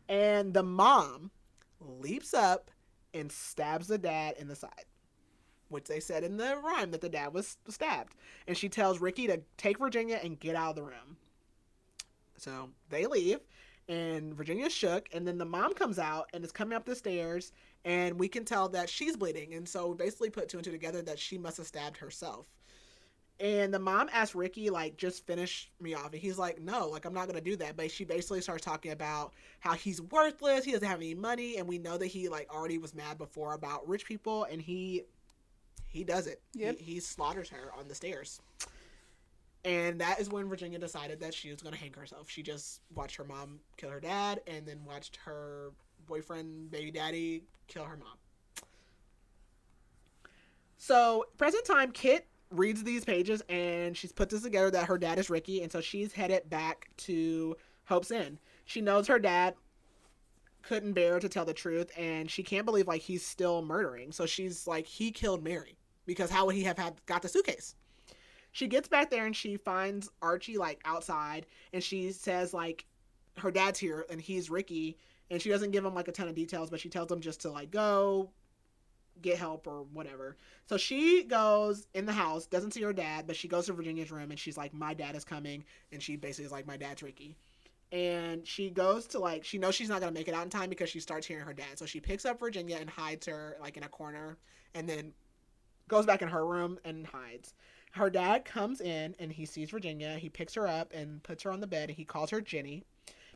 And the mom leaps up and stabs the dad in the side. which they said in the rhyme that the dad was stabbed. And she tells Ricky to take Virginia and get out of the room. So they leave, and Virginia's shook, and then the mom comes out and is coming up the stairs, and we can tell that she's bleeding. And so we basically put two and two together that she must have stabbed herself. And the mom asked Ricky, like, just finish me off. And he's like, no, like, I'm not going to do that. But she basically starts talking about how he's worthless. He doesn't have any money. And we know that he, like, already was mad before about rich people. And he does it. Yep. He slaughters her on the stairs. And that is when Virginia decided that she was going to hang herself. She just watched her mom kill her dad and then watched her boyfriend, baby daddy, kill her mom. So, present time, Kit reads these pages and she's put this together that her dad is Ricky, and so she's headed back to Hope's Inn. She knows her dad couldn't bear to tell the truth, and she can't believe like he's still murdering. So she's like, he killed Mary, because how would he have got the suitcase? She gets back there and she finds Archie like outside, and she says like her dad's here and he's Ricky, and she doesn't give him like a ton of details, but she tells him just to like go get help or whatever. So she goes in the house, doesn't see her dad, but she goes to Virginia's room and she's like, my dad is coming. And she basically is like, my dad's Ricky. And she goes to like, she knows she's not going to make it out in time because she starts hearing her dad. So she picks up Virginia and hides her like in a corner, and then goes back in her room and hides. Her dad comes in and he sees Virginia. He picks her up and puts her on the bed, and he calls her Jenny.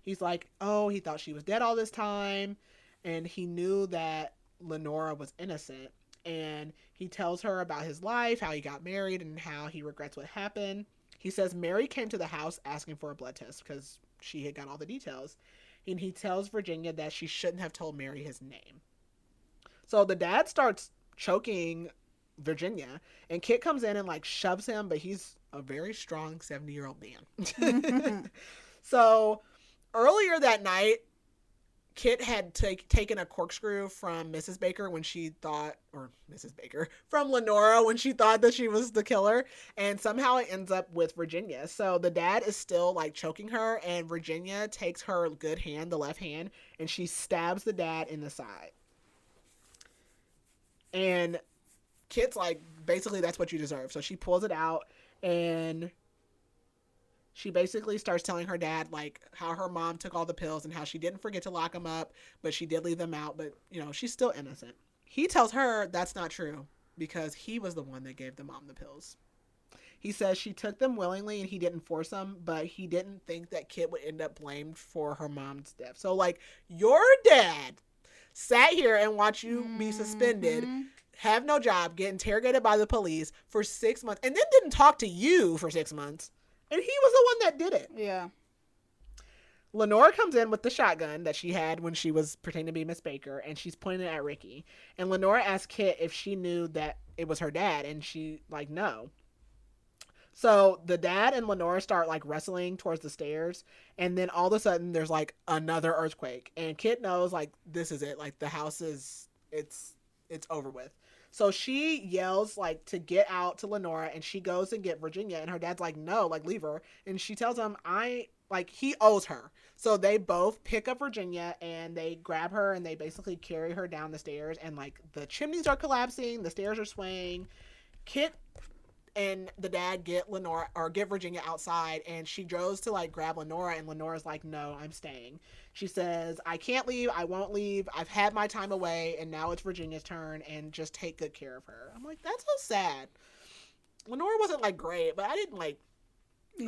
He's like, oh, he thought she was dead all this time. And he knew that Lenora was innocent, and he tells her about his life, how he got married, and how he regrets what happened. He says Mary came to the house asking for a blood test because she had got all the details, and he tells Virginia that she shouldn't have told Mary his name. So the dad starts choking Virginia, and Kit comes in and like shoves him, but he's a very strong 70-year-old man. So earlier that night, Kit had taken a corkscrew from Mrs. Baker when she thought, or Mrs. Baker, from Lenora when she thought that she was the killer, and somehow it ends up with Virginia. So the dad is still like choking her, and Virginia takes her good hand, the left hand, and she stabs the dad in the side. And Kit's like, basically that's what you deserve. So she pulls it out, and she basically starts telling her dad like how her mom took all the pills and how she didn't forget to lock them up, but she did leave them out, but you know, she's still innocent. He tells her that's not true because he was the one that gave the mom the pills. He says she took them willingly and he didn't force them, but he didn't think that Kit would end up blamed for her mom's death. So like, your dad sat here and watched you be suspended, have no job, get interrogated by the police for 6 months, and then didn't talk to you for 6 months. And he was the one that did it. Yeah. Lenora comes in with the shotgun that she had when she was pretending to be Miss Baker, and she's pointing it at Ricky. And Lenora asks Kit if she knew that it was her dad, and she, like, no. So the dad and Lenora start, like, wrestling towards the stairs, and then all of a sudden there's, like, another earthquake. And Kit knows, like, this is it. Like, the house is, it's over with. So she yells, like, to get out to Lenora, and she goes and get Virginia, and her dad's like, no, like, leave her. And she tells him, he owes her. So they both pick up Virginia, and they grab her, and they basically carry her down the stairs, and, like, the chimneys are collapsing, the stairs are swaying. Kit and the dad get Virginia outside, and she goes to, like, grab Lenora, and Lenora's like, no, I'm staying. She says, I can't leave, I won't leave, I've had my time away, and now it's Virginia's turn, and just take good care of her. I'm like, that's so sad. Lenora wasn't, like, great, but I didn't, like,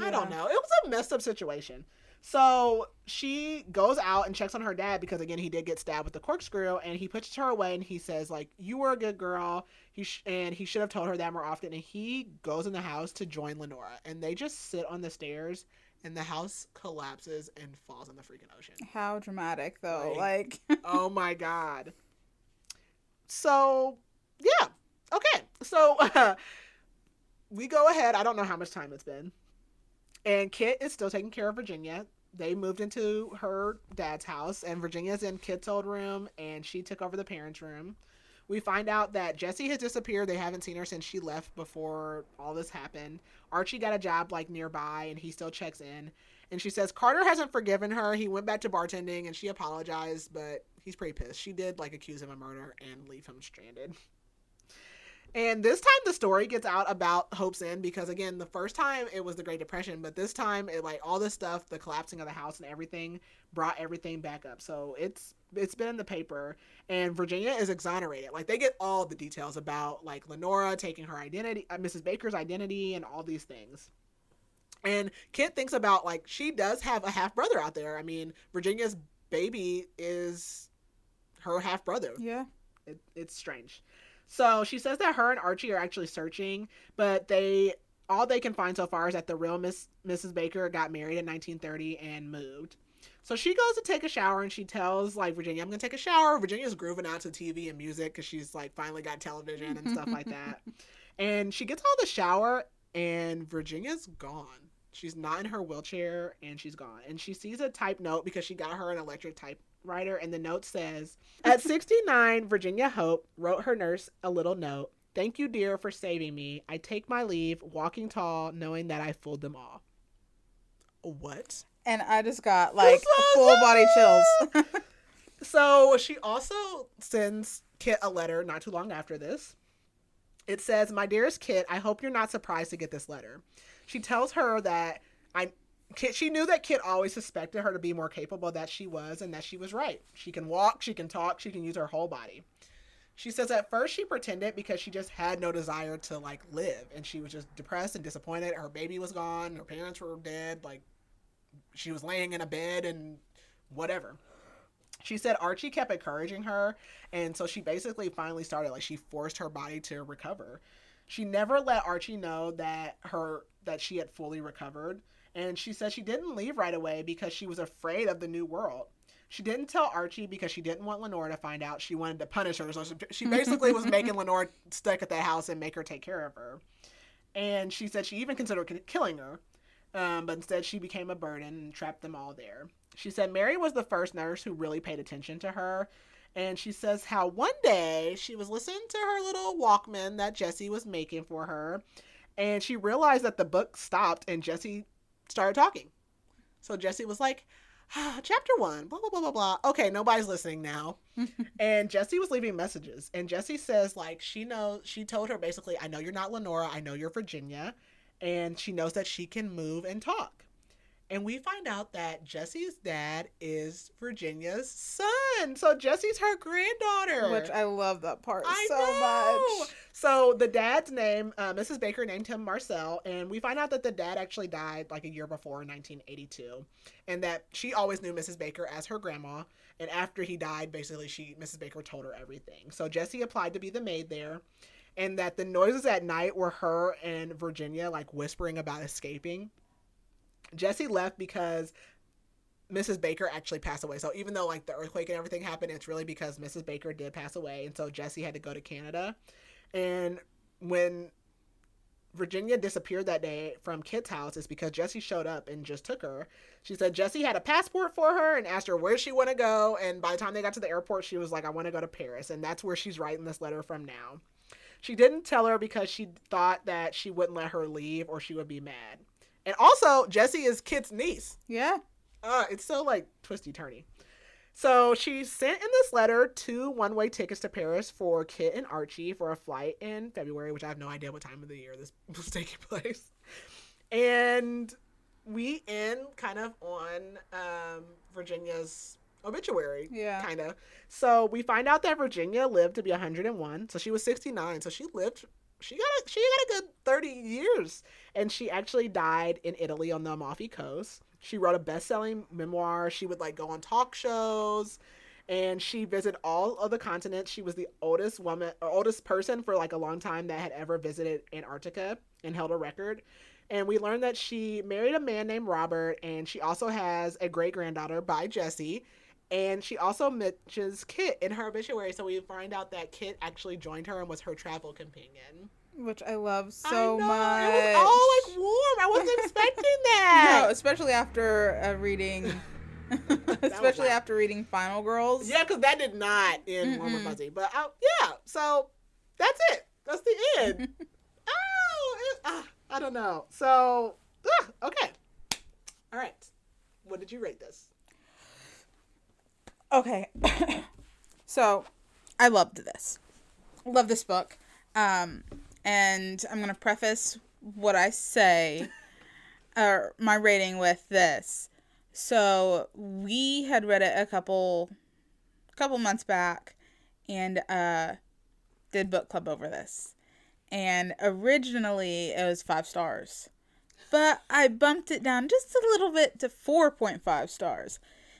I don't know. It was a messed up situation. So she goes out and checks on her dad because, again, he did get stabbed with the corkscrew, and he pushes her away, and he says, like, you were a good girl, and he should have told her that more often, and he goes in the house to join Lenora, and they just sit on the stairs, and the house collapses and falls in the freaking ocean. How dramatic, though. Like oh, my God. So, yeah. Okay. So, we go ahead. I don't know how much time it's been. And Kit is still taking care of Virginia. They moved into her dad's house, and Virginia's in Kit's old room, and she took over the parents' room. We find out that Jessie has disappeared. They haven't seen her since she left before all this happened. Archie got a job, like, nearby, and he still checks in. And she says Carter hasn't forgiven her. He went back to bartending, and she apologized, but he's pretty pissed. She did, like, accuse him of murder and leave him stranded. And this time the story gets out about Hope's End because, again, the first time it was the Great Depression, but this time it, like, all this stuff, the collapsing of the house and everything, brought everything back up. So it's been in the paper, and Virginia is exonerated. Like, they get all the details about, like, Lenora taking her identity, Mrs. Baker's identity, and all these things. And Kit thinks about, like, she does have a half brother out there. I mean, Virginia's baby is her half brother. Yeah. It's strange. So she says that her and Archie are actually searching, but all they can find so far is that the real Mrs. Baker got married in 1930 and moved. So she goes to take a shower, and she tells, like, Virginia, I'm going to take a shower. Virginia's grooving out to TV and music because she's, like, finally got television and stuff like that. And she gets out of the shower, and Virginia's gone. She's not in her wheelchair, and she's gone. And she sees a typed note because she got her an electric typewriter, and the note says, at 69, Virginia Hope wrote her nurse a little note. Thank you, dear, for saving me. I take my leave, walking tall, knowing that I fooled them all. What? And I just got, like, full body chills. So she also sends Kit a letter not too long after this. It says, my dearest Kit, I hope you're not surprised to get this letter. She tells her that she knew that Kit always suspected her to be more capable than she was, and that she was right. She can walk, she can talk, she can use her whole body. She says at first she pretended because she just had no desire to, like, live, and she was just depressed and disappointed. Her baby was gone, her parents were dead, like, she was laying in a bed and whatever. She said Archie kept encouraging her, and so she basically finally started, like, she forced her body to recover. She never let Archie know that she had fully recovered, and she said she didn't leave right away because she was afraid of the new world. She didn't tell Archie because she didn't want Lenore to find out. She wanted to punish her, so she basically was making Lenore stuck at that house and make her take care of her. And she said she even considered killing her, but instead she became a burden and trapped them all there. She said Mary was the first nurse who really paid attention to her. And she says how one day she was listening to her little Walkman that Jessie was making for her. And she realized that the book stopped and Jessie started talking. So Jessie was like, chapter 1, blah, blah, blah, blah, blah. Okay, nobody's listening now. And Jessie was leaving messages. And Jessie says, like, she told her basically, I know you're not Lenora. I know you're Virginia. And she knows that she can move and talk. And we find out that Jessie's dad is Virginia's son. So Jessie's her granddaughter. Which I love that part much. So the dad's name, Mrs. Baker named him Marcel. And we find out that the dad actually died like a year before in 1982. And that she always knew Mrs. Baker as her grandma. And after he died, basically Mrs. Baker told her everything. So Jessie applied to be the maid there. And that the noises at night were her and Virginia like whispering about escaping. Jessie left because Mrs. Baker actually passed away. So even though like the earthquake and everything happened, it's really because Mrs. Baker did pass away. And so Jessie had to go to Canada. And when Virginia disappeared that day from Kit's house, it's because Jessie showed up and just took her. She said Jessie had a passport for her and asked her where she want to go. And by the time they got to the airport, she was like, I want to go to Paris. And that's where she's writing this letter from now. She didn't tell her because she thought that she wouldn't let her leave or she would be mad. And also, Jessie is Kit's niece. Yeah. It's so, like, twisty-turny. So she sent in this letter 2 one-way tickets to Paris for Kit and Archie for a flight in February, which I have no idea what time of the year this was taking place. And we end kind of on Virginia's obituary. Yeah. Kind of. So we find out that Virginia lived to be 101. So she was 69. So she lived... She got a good 30 years, and she actually died in Italy on the Amalfi Coast. She wrote a best-selling memoir. She would like go on talk shows, and she visited all of the continents. She was the oldest person for like a long time that had ever visited Antarctica and held a record. And we learned that she married a man named Robert, and she also has a great-granddaughter by Jessie. And she also mentions Kit in her obituary, so we find out that Kit actually joined her and was her travel companion. Which I love so much. It was all, like, warm. I wasn't expecting that. No, especially after reading... especially after reading Final Girls. Yeah, because that did not end warm or fuzzy. But, yeah, so that's it. That's the end. I don't know. So, okay. All right. What did you rate this? Okay. So, I loved this. Love this book. And I'm going to preface what I say, or my rating, with this. So we had read it a couple months back and did book club over this. And originally it was 5 stars. But I bumped it down just a little bit to 4.5 stars.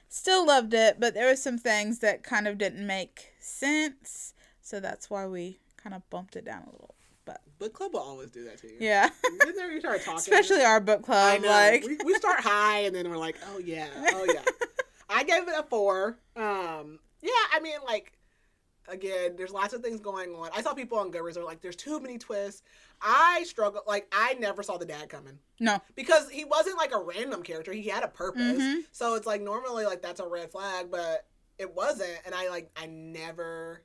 Still loved it, but there were some things that kind of didn't make sense. So that's why we kind of bumped it down a little. But book club will always do that to you. Yeah. Then there you start talking. Especially our book club. I know. Like we start high and then we're like, oh yeah. I gave it a 4. Yeah, I mean, like, again, there's lots of things going on. I saw people on Goodreads are like, there's too many twists. I struggle. Like, I never saw the dad coming. No. Because he wasn't like a random character. He had a purpose. Mm-hmm. So it's like, normally, like, that's a red flag, but it wasn't. And I never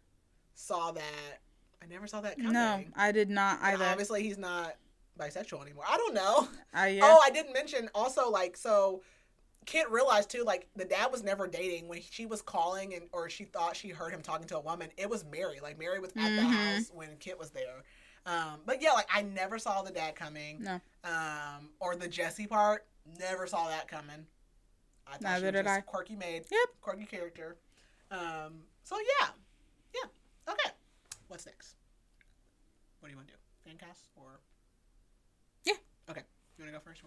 saw that. I never saw that coming. No, I did not either. And obviously, he's not bisexual anymore. I don't know. Yeah. Oh, I didn't mention also, like, so Kit realized too, like, the dad was never dating. When she was calling or she thought she heard him talking to a woman, it was Mary. Like, Mary was at the house when Kit was there. But yeah, like, I never saw the dad coming. No. Or the Jessie part, never saw that coming. I thought Neither she was did just I. quirky maid. Yep. Quirky character. So yeah. Okay. What's next? What do you want to do? Fan cast or? Yeah. Okay. You want to go first?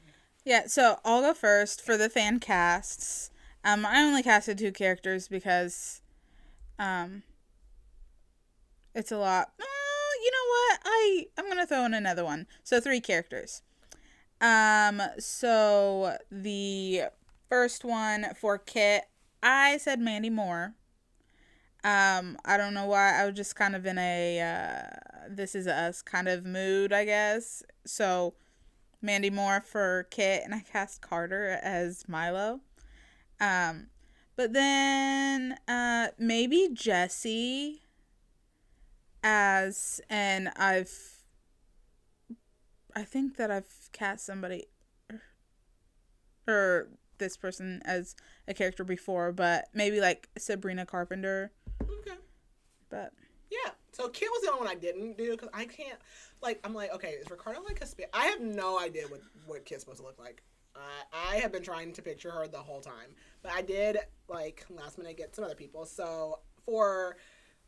Yeah, so I'll go first for the fan casts. I only casted 2 characters because it's a lot. You know what? I'm going to throw in another one. So 3 characters. So the first one for Kit, I said Mandy Moore. I don't know why. I was just kind of in a This Is Us kind of mood, I guess. So Mandy Moore for Kit, and I cast Carter as Milo. But then maybe Jessie as, and I think that I've cast somebody or this person as a character before, but maybe like Sabrina Carpenter. Okay. But yeah, so Kit was the only one I didn't do because I can't. Like, I'm like, okay, is Ricardo like a I have no idea what Kit's supposed to look like. I have been trying to picture her the whole time. But I did, like, last minute get some other people. So for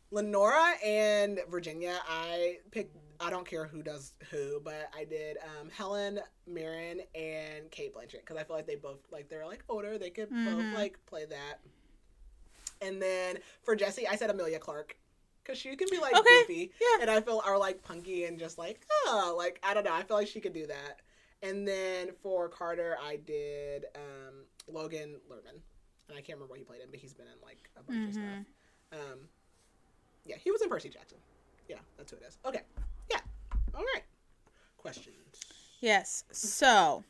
Lenora and Virginia, I picked, I don't care who does who, but I did Helen Mirren and Cate Blanchett. Because I feel like they both, like, they're, like, older. They could both, like, play that. And then for Jessie, I said Emilia Clarke. Because she can be, like, goofy. Yeah. And I feel, or, like, punky and just, like, oh, like, I don't know. I feel like she could do that. And then for Carter, I did Logan Lerman. And I can't remember what he played in, but he's been in, like, a bunch of stuff. Yeah, he was in Percy Jackson. Yeah, that's who it is. Okay. Yeah. All right. Questions. Yes. So,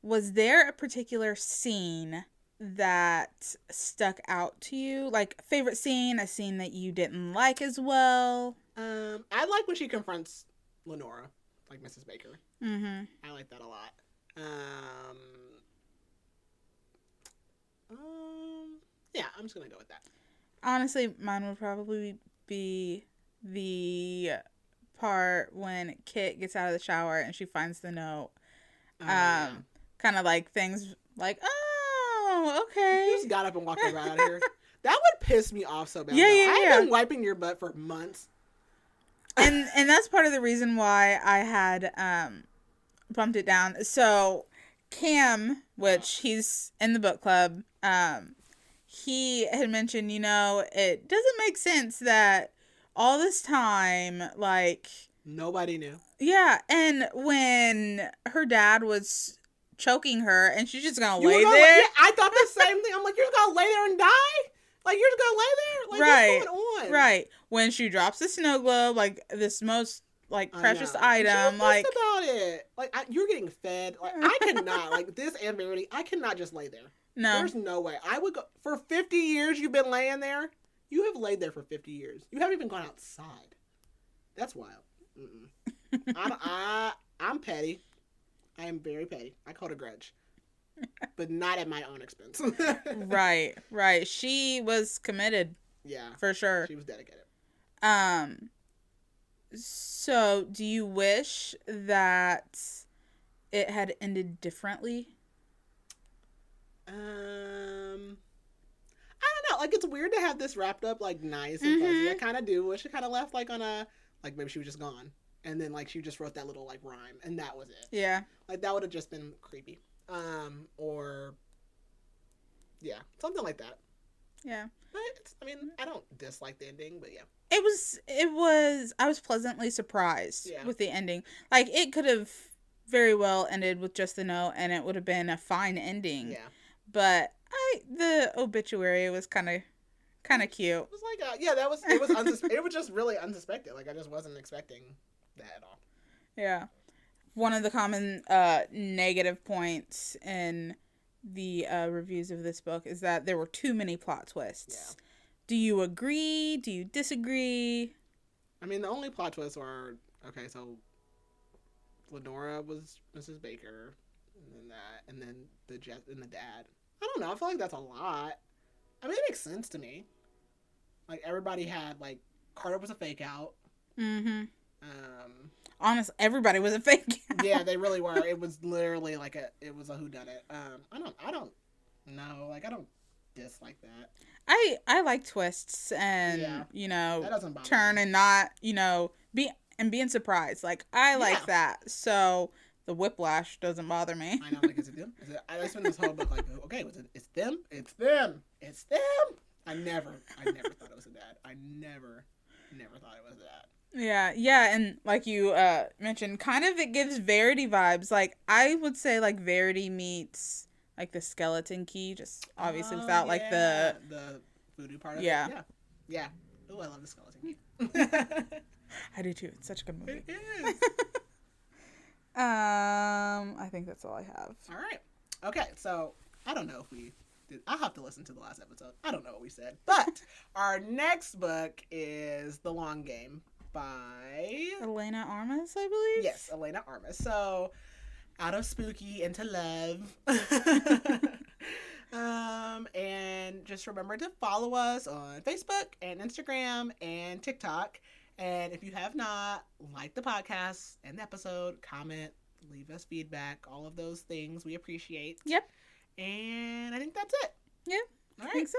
was there a particular scene that stuck out to you? Like, favorite scene, a scene that you didn't like as well? I like when she confronts Lenora, like Mrs. Baker. Mm-hmm. I like that a lot. Yeah, I'm just gonna go with that. Honestly, mine would probably be the part when Kit gets out of the shower and she finds the note. Yeah. Kind of like things like, oh, okay. You just got up and walked right out of here. That would piss me off so bad. Yeah, yeah, I've been wiping your butt for months. And that's part of the reason why I had bumped it down. So Cam, which he's in the book club, he had mentioned, you know, it doesn't make sense that all this time, like, nobody knew. Yeah, and when her dad was choking her and she's just gonna lay there. Yeah, I thought the same thing. I'm like, you're just gonna lay there and die? Like, you're just gonna lay there? Like, right. What's going on? Right. When she drops the snow globe, like, this most, like, precious item, she like, about it. Like, you're getting fed. Like, I could not. Like, this and Verity, I cannot just lay there. No. There's no way. I would go. For 50 years you've been laying there? You have laid there for 50 years. You haven't even gone outside. That's wild. I'm petty. I am very petty. I hold a grudge. But not at my own expense. Right. She was committed. Yeah. For sure. She was dedicated. So, do you wish that it had ended differently? I don't know. Like, it's weird to have this wrapped up like nice and fuzzy. I kind of do wish it kind of left like on a like maybe she was just gone, and then like she just wrote that little like rhyme, and that was it. Yeah. Like that would have just been creepy. Or yeah, something like that. Yeah. But I mean, I don't dislike the ending, but yeah. It was I was pleasantly surprised with the ending. Like, it could have very well ended with just the note and it would have been a fine ending. Yeah. But the obituary was kind of cute. It was like it was it was just really unsuspected. Like I just wasn't expecting that at all. Yeah. One of the common negative points in the reviews of this book is that there were too many plot twists. Yeah. Do you agree? Do you disagree? I mean, the only plot twists were okay. So Lenora was Mrs. Baker, and then the dad. I don't know. I feel like that's a lot. I mean, it makes sense to me. Like everybody had like Carter was a fake out. Mm-hmm. Honestly, everybody was a fake out. Yeah, they really were. It was literally like it was a whodunit. I don't know. Like I don't dislike that. I like twists and that doesn't bother turn me. And not being surprised. Like I like that. So the whiplash doesn't bother me. I know. Like is it them? I spent this whole book like okay, it's them. It's them. It's them. I never thought it was a dad. I never thought it was a dad. Yeah, and like you mentioned, kind of it gives Verity vibes. Like I would say, like Verity meets like the skeleton key, just obviously without like the voodoo part of it. Yeah. Oh, I love the skeleton key. I do too. It's such a good movie. It is. I think that's all I have. All right. Okay, so I don't know if we did. I'll have to listen to the last episode. I don't know what we said, but our next book is The Long Game by Elena Armas, I believe. Yes, Elena Armas. So, out of spooky into love. And just remember to follow us on Facebook and Instagram and TikTok. And if you have not, like the podcast and the episode, comment, leave us feedback, all of those things we appreciate. Yep. And I think that's it. Yeah, All right. I think so.